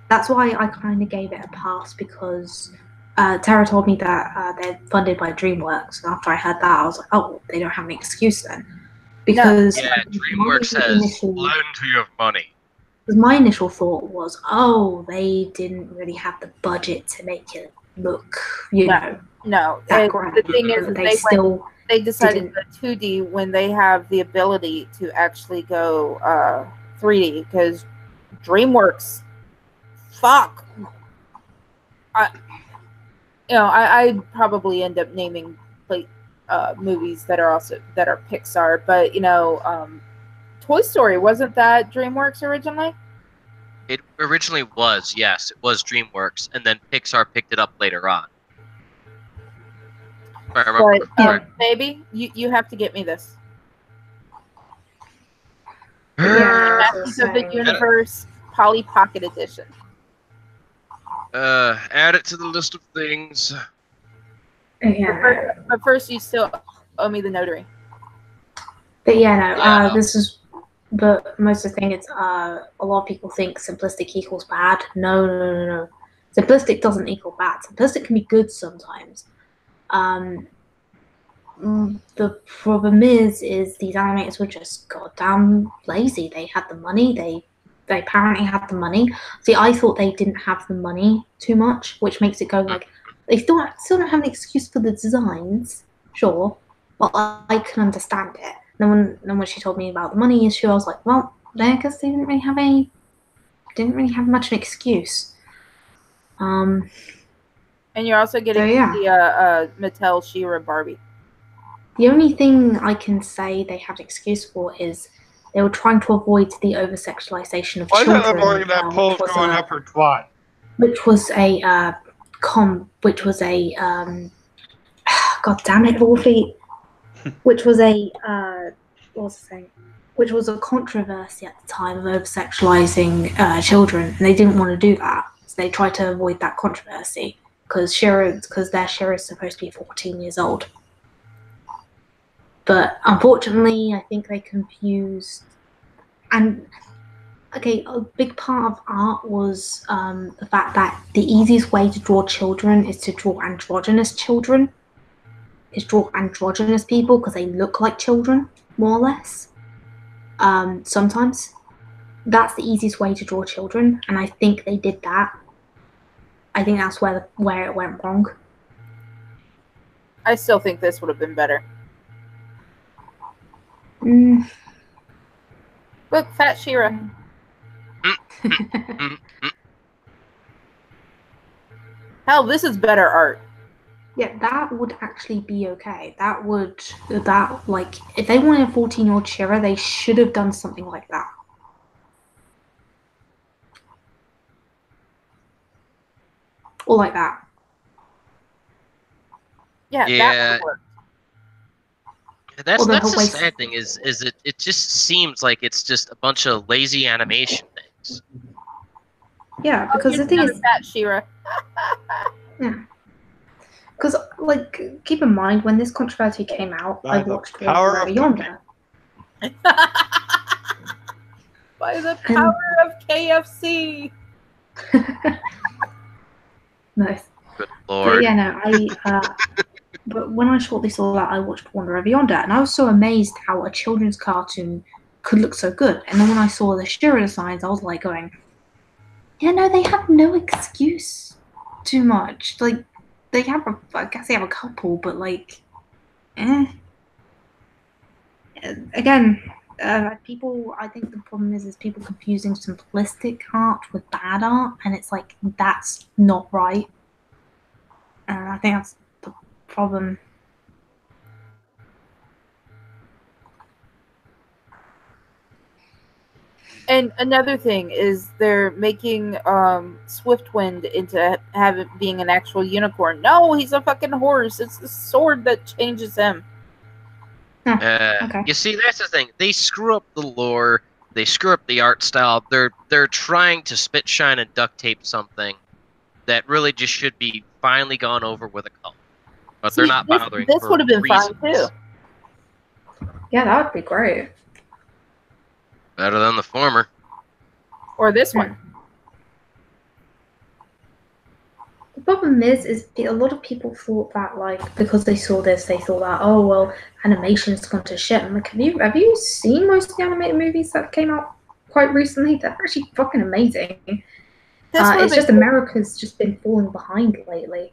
That's why I kind of gave it a pass, because Tara told me that they're funded by DreamWorks, and after I heard that, I was like, oh, they don't have an excuse then. Because Yeah, DreamWorks has plenty of money. Because my initial thought was, oh, they didn't really have the budget to make it look, No. that great. The thing is, they decided didn't. to go 2D when they have the ability to actually go 3D, because DreamWorks, fuck. I'd probably end up naming movies that are Pixar, but Toy Story, wasn't that DreamWorks originally? It originally was, yes, it was DreamWorks, and then Pixar picked it up later on. If I remember correctly. Baby, you have to get me this. Masters of the Universe Polly Pocket Edition. Add it to the list of things. Yeah. But first, you still owe me the notary. But this is. But most of the thing is, a lot of people think simplistic equals bad. No. Simplistic doesn't equal bad. Simplistic can be good sometimes. The problem is these animators were just goddamn lazy. They had the money. They apparently had the money. See, I thought they didn't have the money too much, which makes it go like they still don't have an excuse for the designs, sure, but I can understand it. Then when she told me about the money issue, I was like, well, I guess they didn't really have much of an excuse. And you're also getting the Mattel She-Ra Barbie. The only thing I can say they have an excuse for is they were trying to avoid the over-sexualization of children. Why avoiding that pole's going up her twat? Which was a God damn it, Wolfie. Which was a controversy at the time of over-sexualizing children, and they didn't want to do that, so they tried to avoid that controversy because their She-Ra is supposed to be 14 years old. But unfortunately, I think they confused. And okay, a big part of art was the fact that the easiest way to draw children is to draw androgynous children. Is draw androgynous people because they look like children, more or less. Sometimes that's the easiest way to draw children, and I think they did that. I think that's where it went wrong. I still think this would have been better. Look, Fat She-Ra. Hell, this is better art. Yeah, that would actually be okay. If they wanted a 14-year-old She-Ra, they should have done something like that. Or like that. Yeah. That would work. That's the sad thing is it just seems like it's just a bunch of lazy animation things. Yeah, because the thing is, Fat She-Ra. yeah. Because, keep in mind, when this controversy came out, I watched Wander Over Yonder. By the power of KFC. Nice. Good But lord. yeah, no, but when I shortly saw that, I watched Wander Over Yonder, and I was so amazed how a children's cartoon could look so good. And then when I saw the Shira designs, I was like going, yeah, no, they have no excuse too much. Like, they have I guess they have a couple, but like, eh. Again, people, I think the problem is people confusing simplistic art with bad art, and it's like, that's not right. And I think that's the problem. And another thing is they're making Swiftwind into being an actual unicorn. No, he's a fucking horse. It's the sword that changes him. Okay. You see, that's the thing. They screw up the lore. They screw up the art style. They're trying to spit, shine, and duct tape something that really just should be finally gone over with a color. But they're not bothering. This for would have been reasons. fine too. Yeah, that would be great. Better than the former. Or this one. The problem is a lot of people thought that, like, because they saw this, they thought that, oh, well, animation's gone to shit. I'm like, have you seen most of the animated movies that came out quite recently? They're actually fucking amazing. It's just America's just been falling behind lately.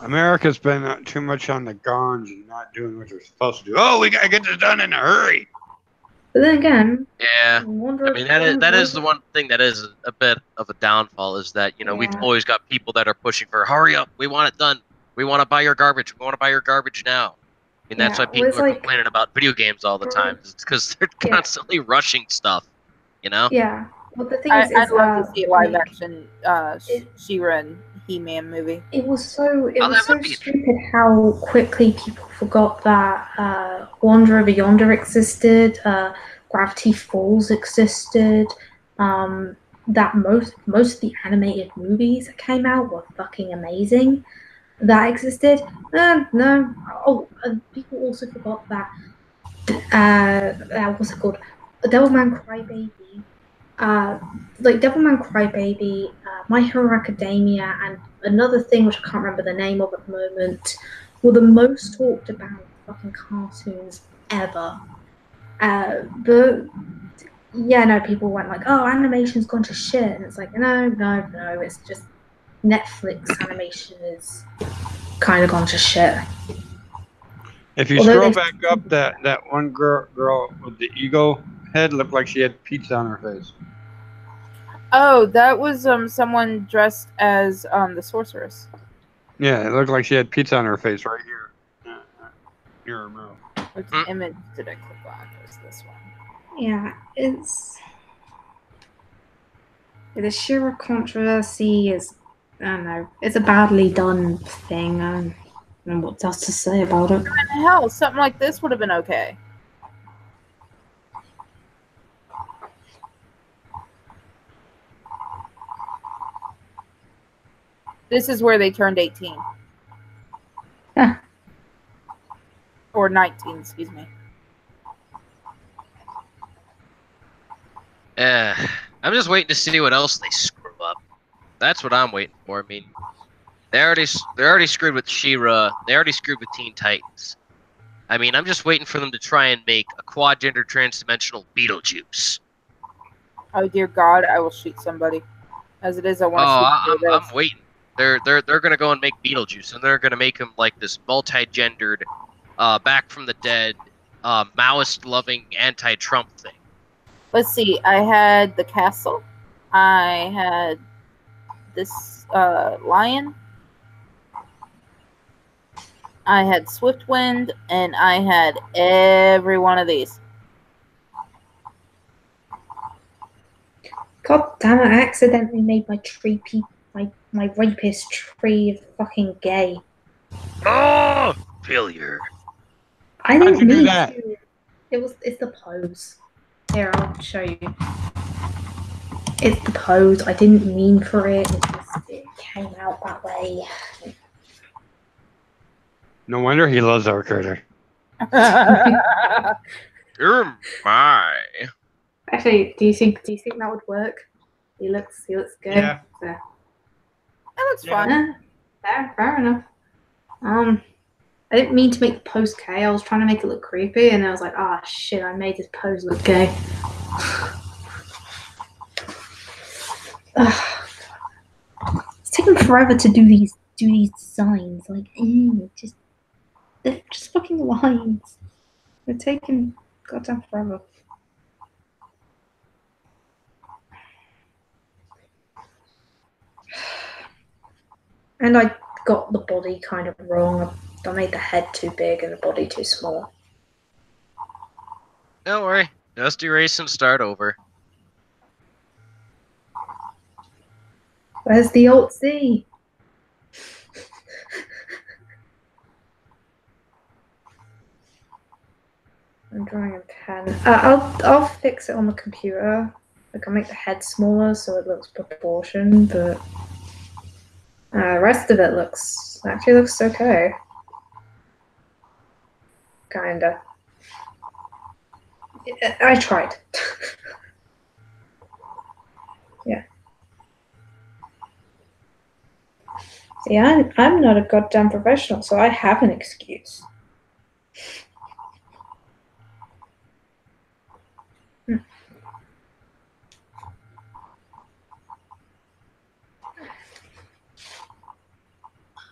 America's been too much on the guns and not doing what they're supposed to do. Oh, we gotta get this done in a hurry. But then again, Yeah, I mean that is the one thing that is a bit of a downfall is that we've always got people that are pushing for hurry up, we want it done, we want to buy your garbage, we want to buy your garbage now. And that's why people are complaining about video games all the time. It's because they're constantly rushing stuff, Yeah. Well, the thing is, I'd love to see a live action She-Ra and He-Man movie. It was so stupid how quickly people forgot that Wander Over Yonder existed, Gravity Falls existed, that most of the animated movies that came out were fucking amazing. That existed. No. Oh, people also forgot that what's it called? Devilman Crybaby. Like Devilman Crybaby, My Hero Academia, and another thing which I can't remember the name of at the moment, were the most talked about fucking cartoons ever. But yeah, no, people went like, "Oh, animation's gone to shit," and it's like, no, it's just Netflix animation is kind of gone to shit. If you scroll back up, that one girl with the eagle head looked like she had pizza on her face. Oh, that was someone dressed as the sorceress. Yeah, it looked like she had pizza on her face right here. Near her mouth. Which image did I click on? There's this one. Yeah, the She-Ra controversy is, I don't know, it's a badly done thing. I don't know what else to say about it. Hell, something like this would have been okay. This is where they turned 18. Yeah. Or 19, excuse me. I'm just waiting to see what else they screw up. That's what I'm waiting for. I mean, they're already screwed with She-Ra. They already screwed with Teen Titans. I mean, I'm just waiting for them to try and make a quad-gender trans-dimensional Beetlejuice. Oh dear God, I will shoot somebody. As it is, I want to shoot. I'm waiting. They're gonna go and make Beetlejuice, and they're gonna make him like this multi-gendered, back from the dead, Maoist-loving anti-Trump thing. Let's see. I had the castle. I had this lion. I had Swiftwind, and I had every one of these. God damn it! I accidentally made my tree my rapist tree fucking gay. Oh, failure! I didn't How'd you do mean that? to. It's the pose. Here, I'll show you. It's the pose. I didn't mean for it. It came out that way. No wonder he loves our critter. You're my. Actually, do you think that would work? He looks good. Yeah. So, That looks Yeah. fun. fair enough. I didn't mean to make the pose gay. I was trying to make it look creepy, and I was like, ah, shit, I made this pose look gay. Ugh. It's taking forever to do these designs. Like, they're just fucking lines. They're taking goddamn forever. And I got the body kind of wrong. I made the head too big and the body too small. Don't worry. Just erase and start over. Where's the Alt Z? I'm drawing in pen. I'll fix it on the computer. Like I'll make the head smaller so it looks proportioned, but the rest of it actually looks okay. Kinda. I tried. Yeah. See, I'm not a goddamn professional, so I have an excuse.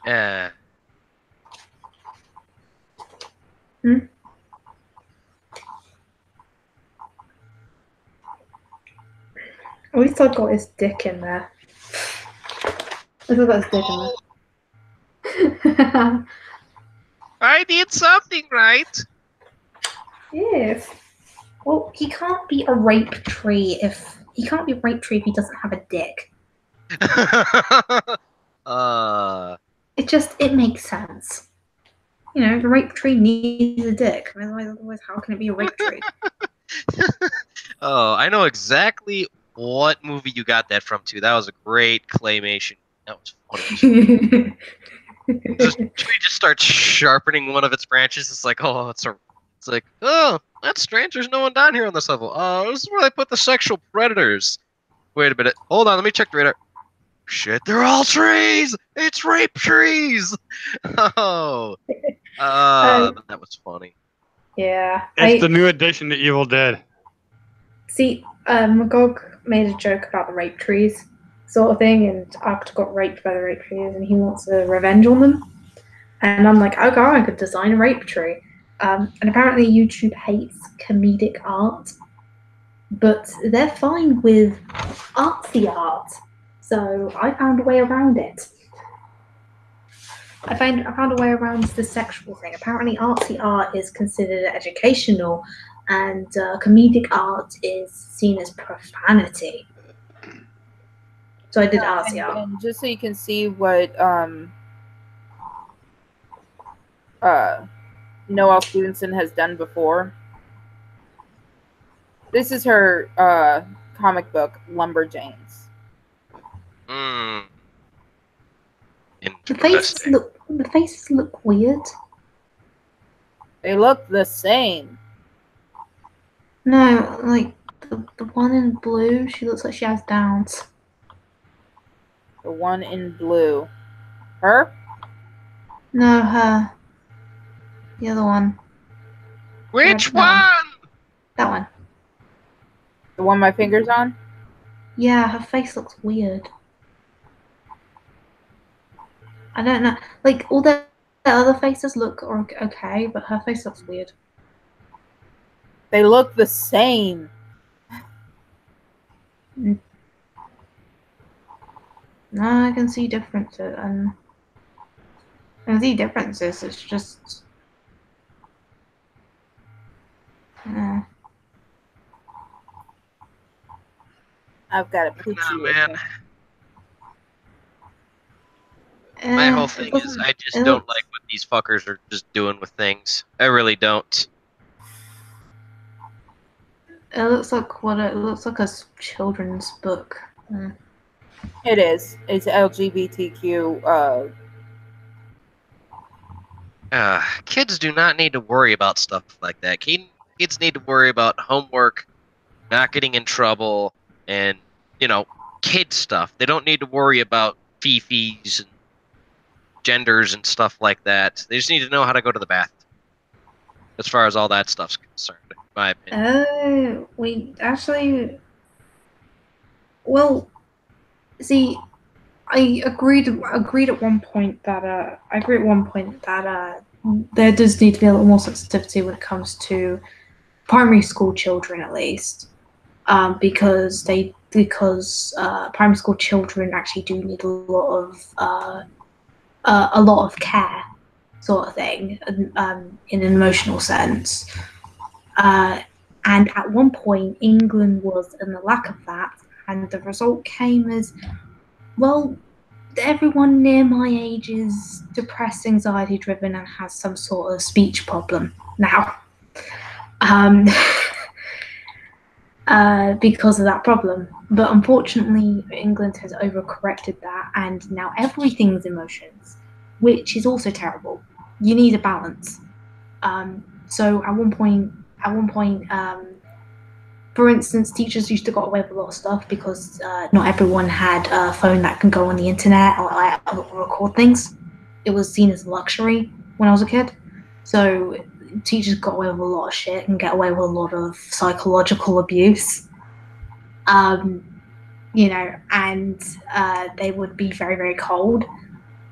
Yeah. At least I got his dick in there. At least I got his dick in there. I did something right. Yes. Well, he can't be a rape tree if he doesn't have a dick. It makes sense. You know, the rape tree needs a dick. Otherwise, how can it be a rape tree? Oh, I know exactly what movie you got that from too. That was a great claymation. That was funny. Tree just starts sharpening one of its branches. It's like, it's like, oh, that's strange. There's no one down here on this level. Oh, this is where they put the sexual predators. Wait a minute. Hold on. Let me check the radar. Shit, they're all trees. It's rape trees. Oh, that was funny. Yeah. It's the new addition to Evil Dead. See, Magog made a joke about the rape trees sort of thing, and Arctor got raped by the rape trees, and he wants a revenge on them. And I'm like, okay, I could design a rape tree. And apparently YouTube hates comedic art, but they're fine with artsy art. So I found a way around it. I found a way around the sexual thing. Apparently artsy art is considered educational, and comedic art is seen as profanity. So I did artsy art. And just so you can see what Noelle Stevenson has done before. This is her comic book, Lumberjanes. The faces look weird. They look the same. No, like the one in blue, she looks like she has Downs. The one in blue. Her? No, her. The other one. Which that one? That one. The one my finger's on? Yeah, her face looks weird. I don't know. Like, all the other faces look okay, but her face looks weird. They look the same. No, I can see differences. I can see differences. It's just... I've got a picture. No, man. My whole thing is I just don't like what these fuckers are just doing with things. I really don't. It looks like it looks like a children's book. It is. It's LGBTQ. Kids do not need to worry about stuff like that. Kids need to worry about homework, not getting in trouble, and kid stuff. They don't need to worry about fifis and genders and stuff like that. They just need to know how to go to the bath. As far as all that stuff's concerned, in my opinion. We actually, well, see, I agreed at one point that there does need to be a little more sensitivity when it comes to primary school children, at least, because primary school children actually do need a lot of care, sort of thing, in an emotional sense. And at one point, England was in the lack of that, and the result came as, well, everyone near my age is depressed, anxiety driven, and has some sort of speech problem now. Because of that problem. But unfortunately, England has overcorrected that, and now everything's emotions, which is also terrible. You need a balance. So at one point, for instance, teachers used to get away with a lot of stuff because not everyone had a phone that can go on the internet or record things. It was seen as a luxury when I was a kid. So teachers got away with a lot of shit and get away with a lot of psychological abuse. You know, and they would be very, very cold.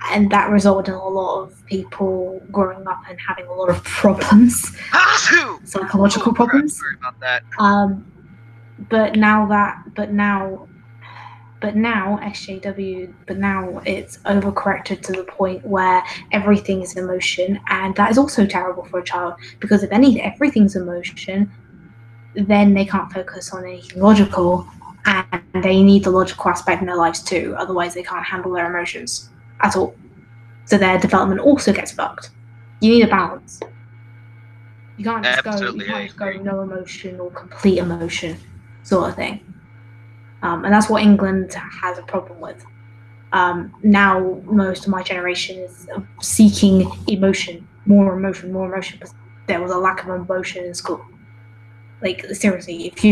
And that resulted in a lot of people growing up and having a lot of problems, psychological problems. Sorry about that. But now SJW, but now it's overcorrected to the point where everything is emotion, and that is also terrible for a child, because if everything's emotion, then they can't focus on anything logical, and they need the logical aspect in their lives too, otherwise they can't handle their emotions at all. So their development also gets fucked. You need a balance. You can't just go no emotion or complete emotion, sort of thing. And that's what England has a problem with. Now most of my generation is seeking emotion, more emotion, because there was a lack of emotion in school. Like, seriously, if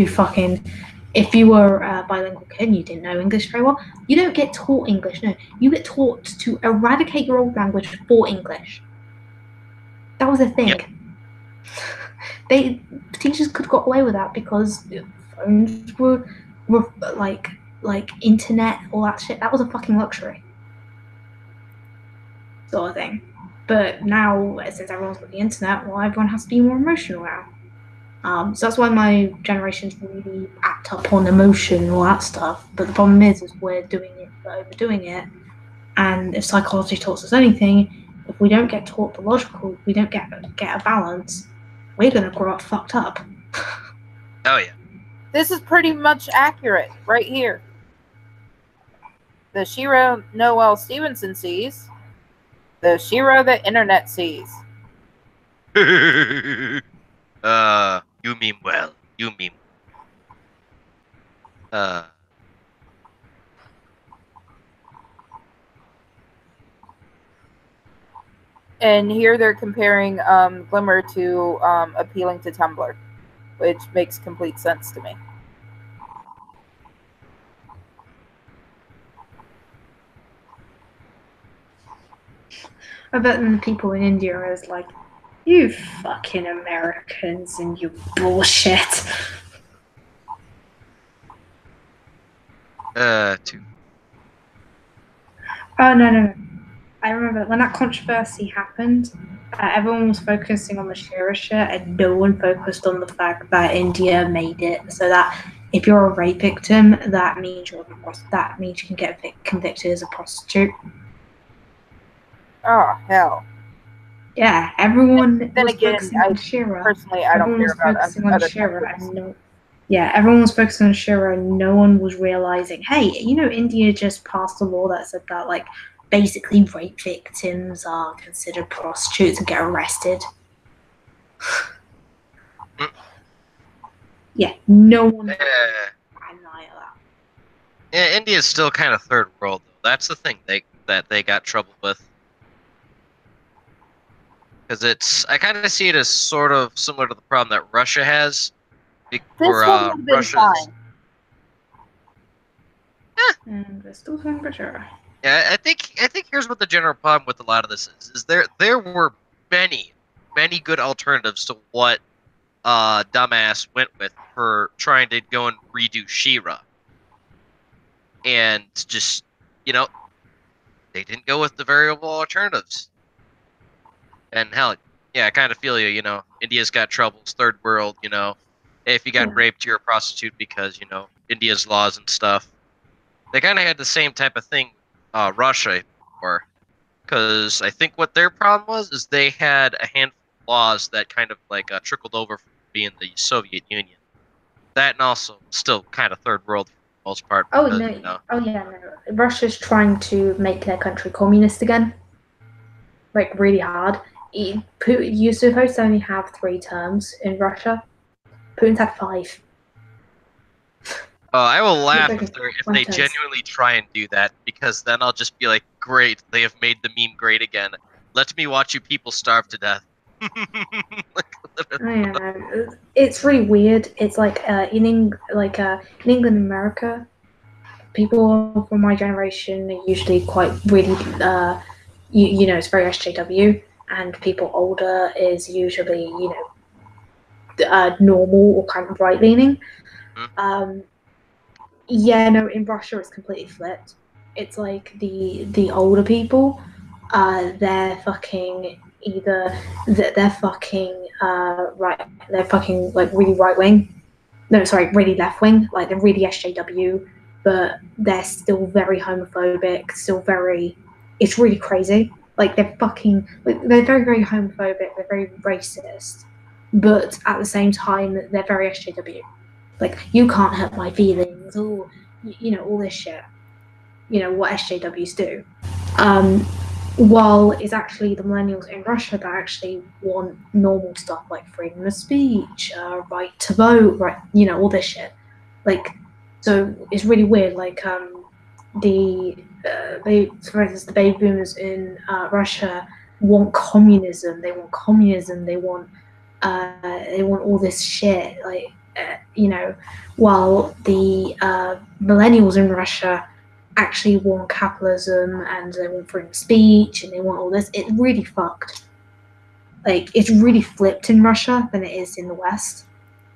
you were a bilingual kid and you didn't know English very well, you don't get taught English, no. You get taught to eradicate your old language for English. That was a thing. Yep. Teachers could have got away with that because phones were like internet, all that shit. That was a fucking luxury, sort of thing. But now, since everyone's got the internet, well, everyone has to be more emotional now. So that's why my generation's really act up on emotion and all that stuff. But the problem is we're doing it, we're overdoing it. And if psychology taught us anything, if we don't get taught the logical, we don't get a balance, we're gonna grow up fucked up. Oh yeah. This is pretty much accurate right here. The Shiro Noel Stevenson sees. The Shiro the internet sees. You mean well. You mean And here they're comparing Glimmer to appealing to Tumblr, which makes complete sense to me. I bet the people in India are like, you fucking Americans and your bullshit. Two. Oh, no. I remember when that controversy happened, everyone was focusing on the Shira shit, and no one focused on the fact that India made it so that if you're a rape victim, that means you can get convicted as a prostitute. Oh, hell. Yeah, everyone Then was again, focusing on Shira. Personally, I don't care about other Shira, and everyone was focusing on Shira, and no one was realizing, hey, India just passed a law that said that, like, basically rape victims are considered prostitutes and get arrested. Yeah, no one denied that. Yeah, India's still kind of third world though. That's the thing that they got trouble with. Because I kind of see it as sort of similar to the problem that Russia has. This one would have been fine. Crystal temperature. Yeah, I think here's what the general problem with a lot of this is there were many good alternatives to what dumbass went with for trying to go and redo She-Ra. And just, they didn't go with the variable alternatives. And hell, yeah, I kind of feel you, India's got troubles, third world, if you got Yeah. raped, you're a prostitute because, India's laws and stuff. They kind of had the same type of thing with Russia before. Because I think what their problem was is they had a handful of laws that kind of like trickled over from being the Soviet Union. That and also still kind of third world for the most part. Oh Because, no! Oh yeah, no. Russia's trying to make their country communist again, like really hard. You're supposed to only have 3 terms in Russia. Putin's had 5. I will laugh like if a they sentence. genuinely try and do that, because then I'll just be like, great, they have made the meme great again. Let me watch you people starve to death. I don't know. It's really weird. It's like in England and America, people from my generation are usually quite really it's very SJW, and people older is usually normal or kind of right leaning. Yeah, no, in Russia it's completely flipped. It's like the older people, they're fucking either they're fucking right, they're fucking like really right wing. No, sorry, really left wing. Like they're really SJW, but they're still very homophobic. Still very, it's really crazy. Like they're fucking, like they're very very homophobic. They're very racist, but at the same time they're very SJW. Like you can't hurt my feelings, or all this shit. What SJWs do. While it's actually the millennials in Russia that actually want normal stuff like freedom of speech, right to vote, right, all this shit. Like, so it's really weird. Like, for instance, the baby boomers in Russia want communism. They want communism. They want all this shit. Like, while the millennials in Russia actually want capitalism and they want freedom of speech and they want all this. It's really fucked. Like, it's really flipped in Russia than it is in the West.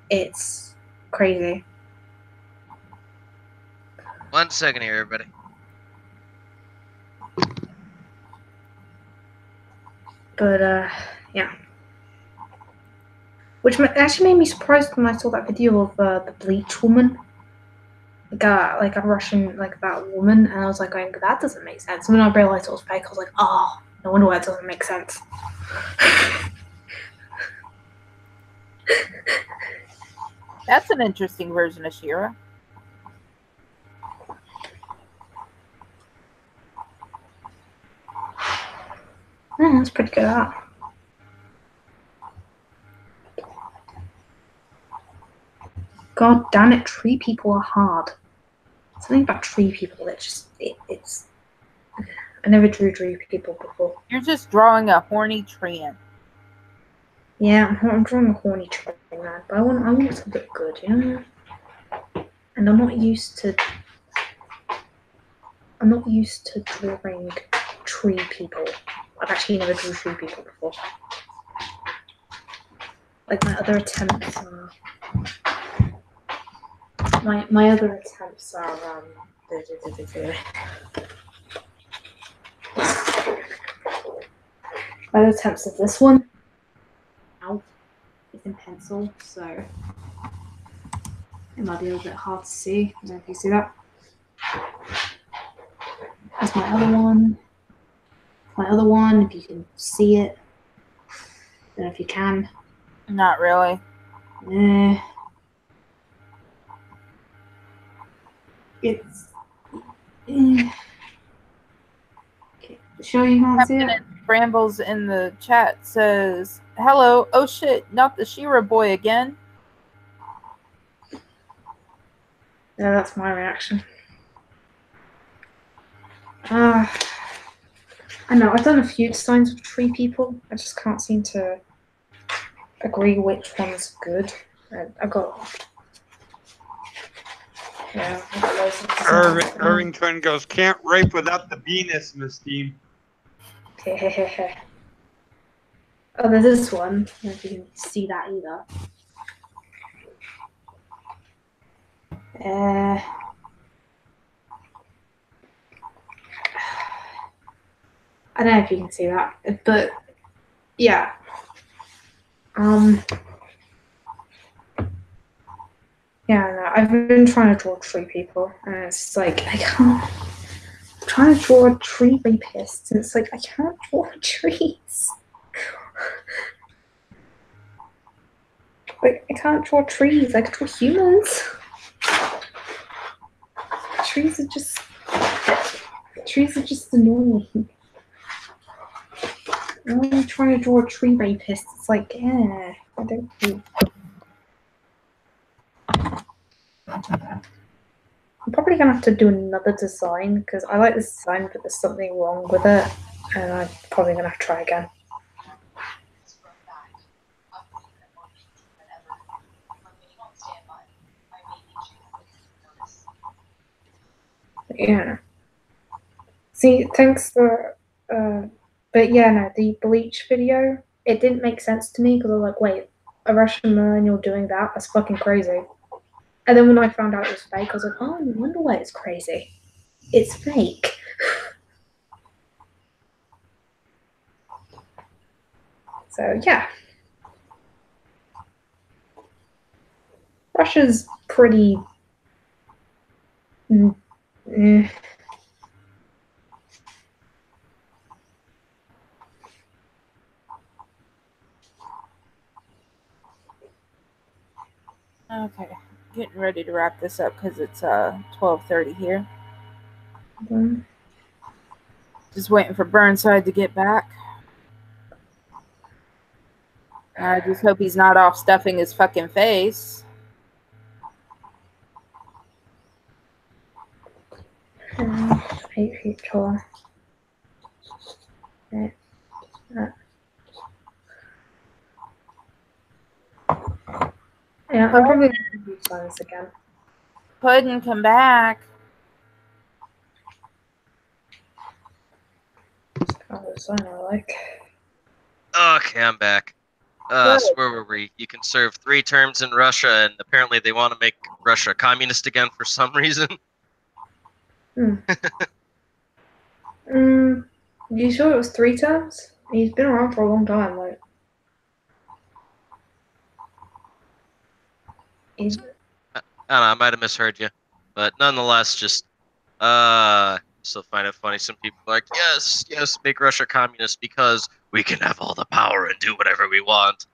It's crazy. 1 second here, everybody. But, yeah. Which actually made me surprised when I saw that video of the bleach woman. Like a Russian, like that woman, and I was like going, that doesn't make sense. And when I realized it was fake, I was like, oh, no wonder why it doesn't make sense. That's an interesting version of She-Ra. Yeah, that's pretty good. God damn it, tree people are hard. Something about tree people that it's. I never drew tree people before. You're just drawing a horny treant. Yeah, I'm drawing a horny tree man, but I want it to look good, And I'm not used to drawing tree people. I've actually never drew tree people before. Like my other attempts are. My other attempts are my other attempts are this one. Ow. It's in pencil, so it might be a little bit hard to see. I don't know if you see that. That's my other one. My other one, if you can see it. I don't know if you can. Not really. It's okay. Sure you can't see it? Brambles in the chat says, hello, oh shit, not the She-Ra boy again. Yeah, that's my reaction. I know, I've done a few designs of tree people. I just can't seem to agree which one's good. I got Yeah, I've got loads of designs. Irvington goes, can't rape without the Venus, Miss Team. Oh, there's this one. I don't know if you can see that either. I don't know if you can see that, but yeah. Yeah, no, I've been trying to draw tree people, and it's like I can't. I'm trying to draw a tree rapist, and it's like I can't draw trees. Like I can't draw trees. I can draw humans. Trees are just annoying. I'm trying to draw a tree rapist. It's like, I don't know. I'm probably gonna have to do another design because I like this design, but there's something wrong with it, and I'm probably gonna have to try again. Yeah. See, thanks for, but yeah, no, the Bleach video, it didn't make sense to me because I was like, wait, a Russian millennial doing that? That's fucking crazy. And then when I found out it was fake, I was like, oh, I wonder why it's crazy. It's fake. So, yeah. Russia's pretty... Okay, getting ready to wrap this up because it's 12:30 here. Just waiting for Burnside to get back. I just hope he's not off stuffing his fucking face. 8 feet tall. Yeah. Yeah, I'm probably going to do this again. Puddin', come back. Oh, this one I like. Okay, I'm back. So where were we? You can serve 3 terms in Russia, and apparently they want to make Russia communist again for some reason. You sure it was 3 terms? He's been around for a long time, like. I don't know, I might have misheard you. But nonetheless, just still find it funny. Some people are like, yes, make Russia communist because we can have all the power and do whatever we want.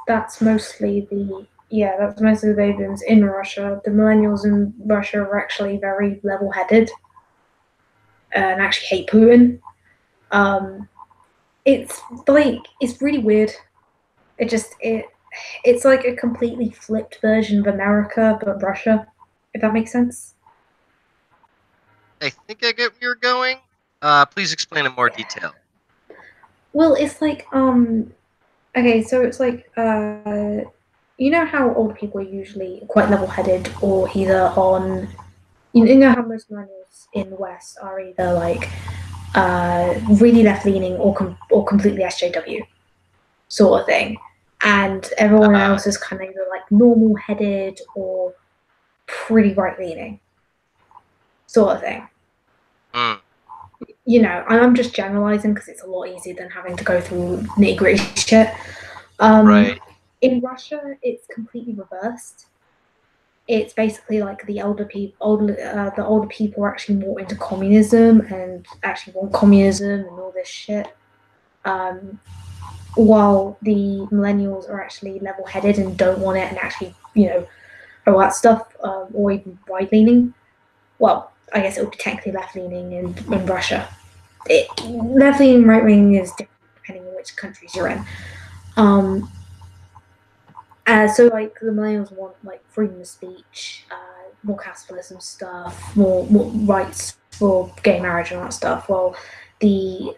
That's mostly the babies in Russia. The millennials in Russia are actually very level-headed and actually hate Putin. It's like it's really weird. It's like a completely flipped version of America, but Russia, if that makes sense. I think I get where you're going. Please explain in more detail. Well, it's like okay, so it's like you know how older people are usually quite level-headed, or either on you know how most millennials in the West are either like really left-leaning or completely SJW sort of thing, and everyone else is kind of either like normal-headed or pretty right-leaning sort of thing. You know, I'm just generalizing because it's a lot easier than having to go through nitty-gritty shit. Right. In Russia, it's completely reversed. It's basically like the older people are actually more into communism and actually want communism and all this shit. While the millennials are actually level-headed and don't want it and actually, all that stuff, or even right-leaning. Well, I guess it would be technically left-leaning in Russia. Left-leaning and right-leaning is different depending on which countries you're in. So like the millennials want like freedom of speech, more capitalism stuff, more rights for gay marriage and all that stuff. Well, the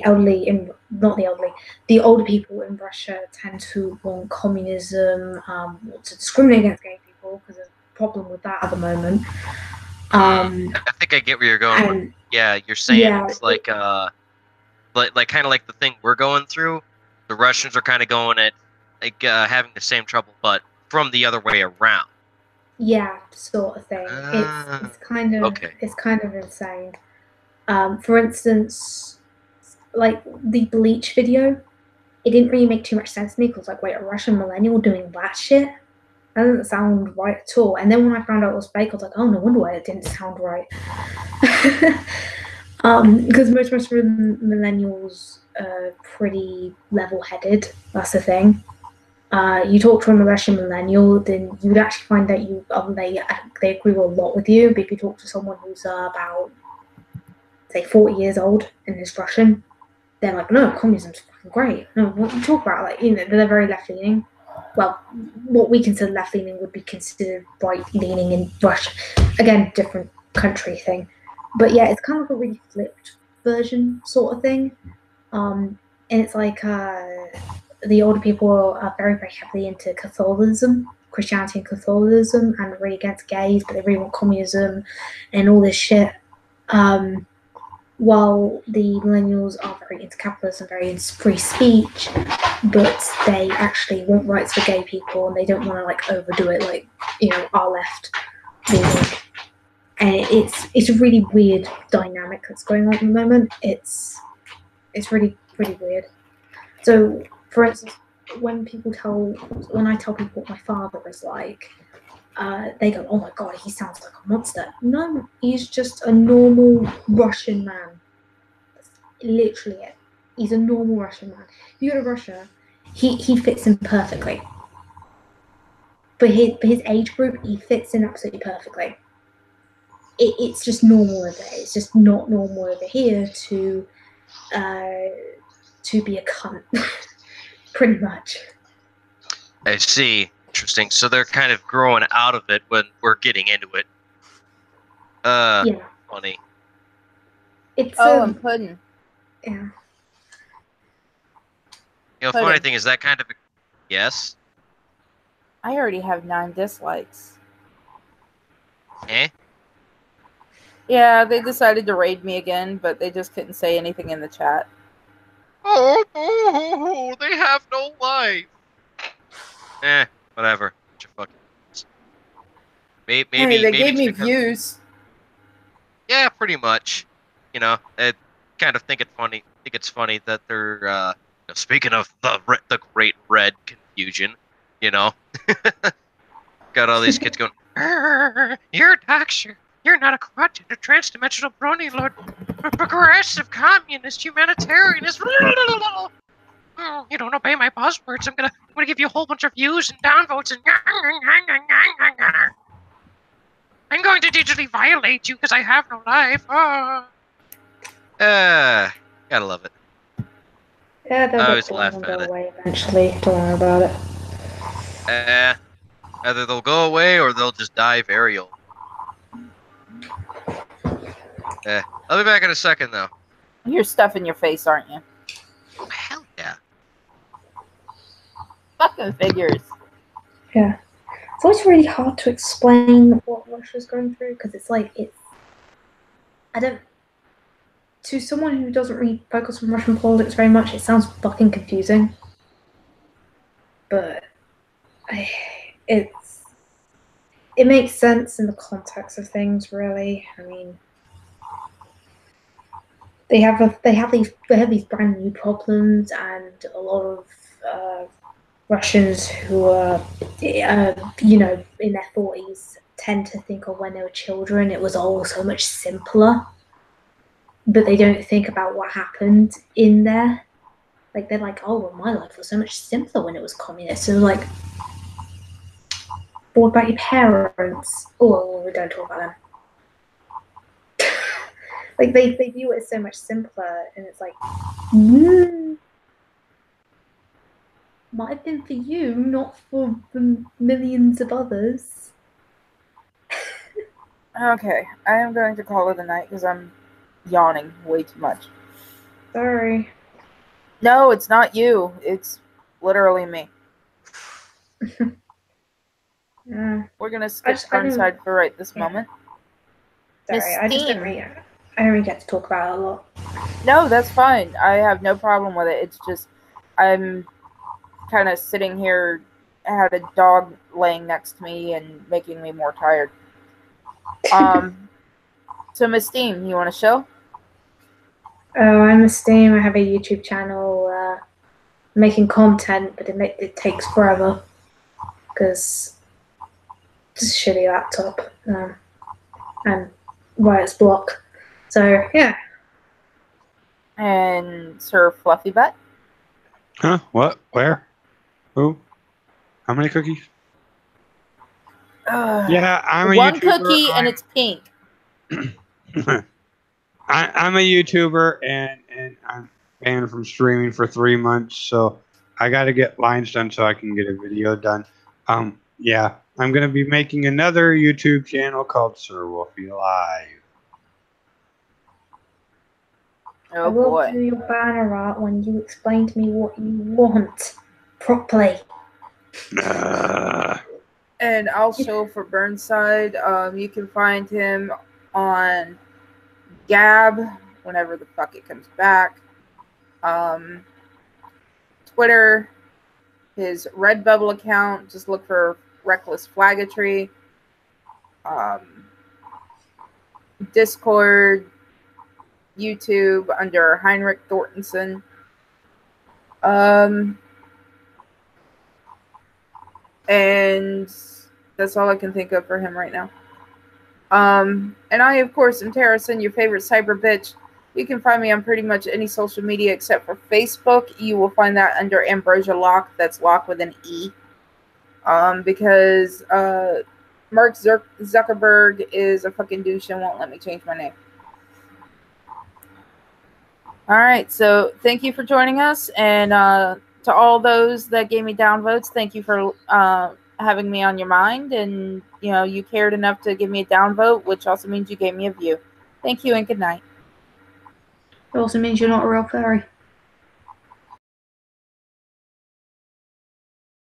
elderly in not the elderly, the older people in Russia tend to want communism, want to discriminate against gay people because there's a problem with that at the moment. I think I get where you're going. And Yeah, you're saying yeah, it's like kind of like the thing we're going through. The Russians are kind of going at like having the same trouble, but from the other way around. yeah, sort of thing. It's kind of okay. it's kind of insane. For instance, like the Bleach video, it didn't really make too much sense to me because like, wait, a Russian millennial doing that shit? That doesn't sound right at all. And then when I found out it was fake, I was like, oh, no wonder why it didn't sound right. Because most millennials are pretty level-headed. That's the thing. You talk to a Russian millennial, then you'd actually find that they agree with a lot with you. But if you talk to someone who's about, say, 40 years old and is Russian, they're like, no, communism's fucking great. No, what you talk about? Like, they're very left-leaning. Well, what we consider left-leaning would be considered right-leaning in Russia. Again, different country thing. But yeah, it's kind of a really flipped version sort of thing. And it's like the older people are very, very heavily into Catholicism, Christianity and Catholicism, and really against gays, but they really want communism and all this shit. While the millennials are very into capitalism, very into free speech, but they actually want rights for gay people and they don't want to like overdo it like our left leaning. And it's a really weird dynamic that's going on at the moment. It's really weird. So, for instance, when I tell people what my father is like, they go, "Oh my god, he sounds like a monster." No, he's just a normal Russian man. That's literally it. He's a normal Russian man. If you go to Russia, he fits in perfectly. For his age group, he fits in absolutely perfectly. It's just normal over there. It's just not normal over here to be a cunt, pretty much. I see. Interesting. So they're kind of growing out of it when we're getting into it. Yeah. Funny. It's and pudding. Yeah. Funny thing is that kind of yes. I already have 9 dislikes. Eh? Yeah, they decided to raid me again, but they just couldn't say anything in the chat. Oh, they have no life. Whatever. Maybe they gave me views. Yeah, pretty much. I kind of think it's funny that they're speaking of the great red confusion, got all these kids going, you're a doctor. You're not a quad, a trans-dimensional brony lord, progressive communist, humanitarianist. You don't obey my buzzwords. I'm gonna give you a whole bunch of views and downvotes and I'm going to digitally violate you because I have no life. Gotta love it. Yeah, they'll always get laugh and at go it. away eventually. Don't worry about it. Either they'll go away or they'll just die very old. I'll be back in a second, though. You're stuffing your face, aren't you? Oh, hell yeah. Fucking figures. Yeah. It's always really hard to explain what Russia's going through because to someone who doesn't really focus on Russian politics very much, it sounds fucking confusing. But it makes sense in the context of things, really. I mean, they have these brand new problems, and a lot of Russians who are in their 40s tend to think of when they were children it was all so much simpler, but they don't think about what happened in there. Like they're like, oh well, my life was so much simpler when it was communist. So like, what about your parents? Oh well, we don't talk about them. Like they view it as so much simpler, and it's like, might have been for you, not for the millions of others. Okay, I am going to call it a night because I'm yawning way too much. Sorry. No, it's not you. It's literally me. Yeah. We're gonna skip I didn't- Burnside for right this yeah. moment. Sorry, Miss I just Steam. I don't really get to talk about it a lot. No, that's fine. I have no problem with it. It's just I'm kind of sitting here. I had a dog laying next to me and making me more tired. So Miss Steam, you want to show? Oh, I'm a Steam. I have a YouTube channel making content, but it takes forever because it's a shitty laptop and wires block. So yeah. And Sir Fluffy Butt. Huh? What? Where? Who? How many cookies? Yeah, I'm a One YouTuber. cookie and it's pink. I'm a YouTuber and I'm banned from streaming for 3 months, so I got to get lines done so I can get a video done. Yeah, I'm gonna be making another YouTube channel called Sir Wolfie Live. Oh I will boy. do your banner art when you explain to me what you want properly. And I'll show for Burnside. You can find him on Gab whenever the fuck it comes back. Twitter, his Redbubble account. Just look for Reckless Flaggatry. Discord, YouTube under Heinrich Thorstensen. And that's all I can think of for him right now. And I, of course, am Terracin, your favorite cyber bitch. You can find me on pretty much any social media except for Facebook. You will find that under Ambrosia Locke. That's Locke with an E. Because Mark Zuckerberg is a fucking douche and won't let me change my name. All right, so thank you for joining us, and to all those that gave me downvotes, thank you for having me on your mind, and you cared enough to give me a downvote, which also means you gave me a view. Thank you and good night. It also means you're not a real fairy.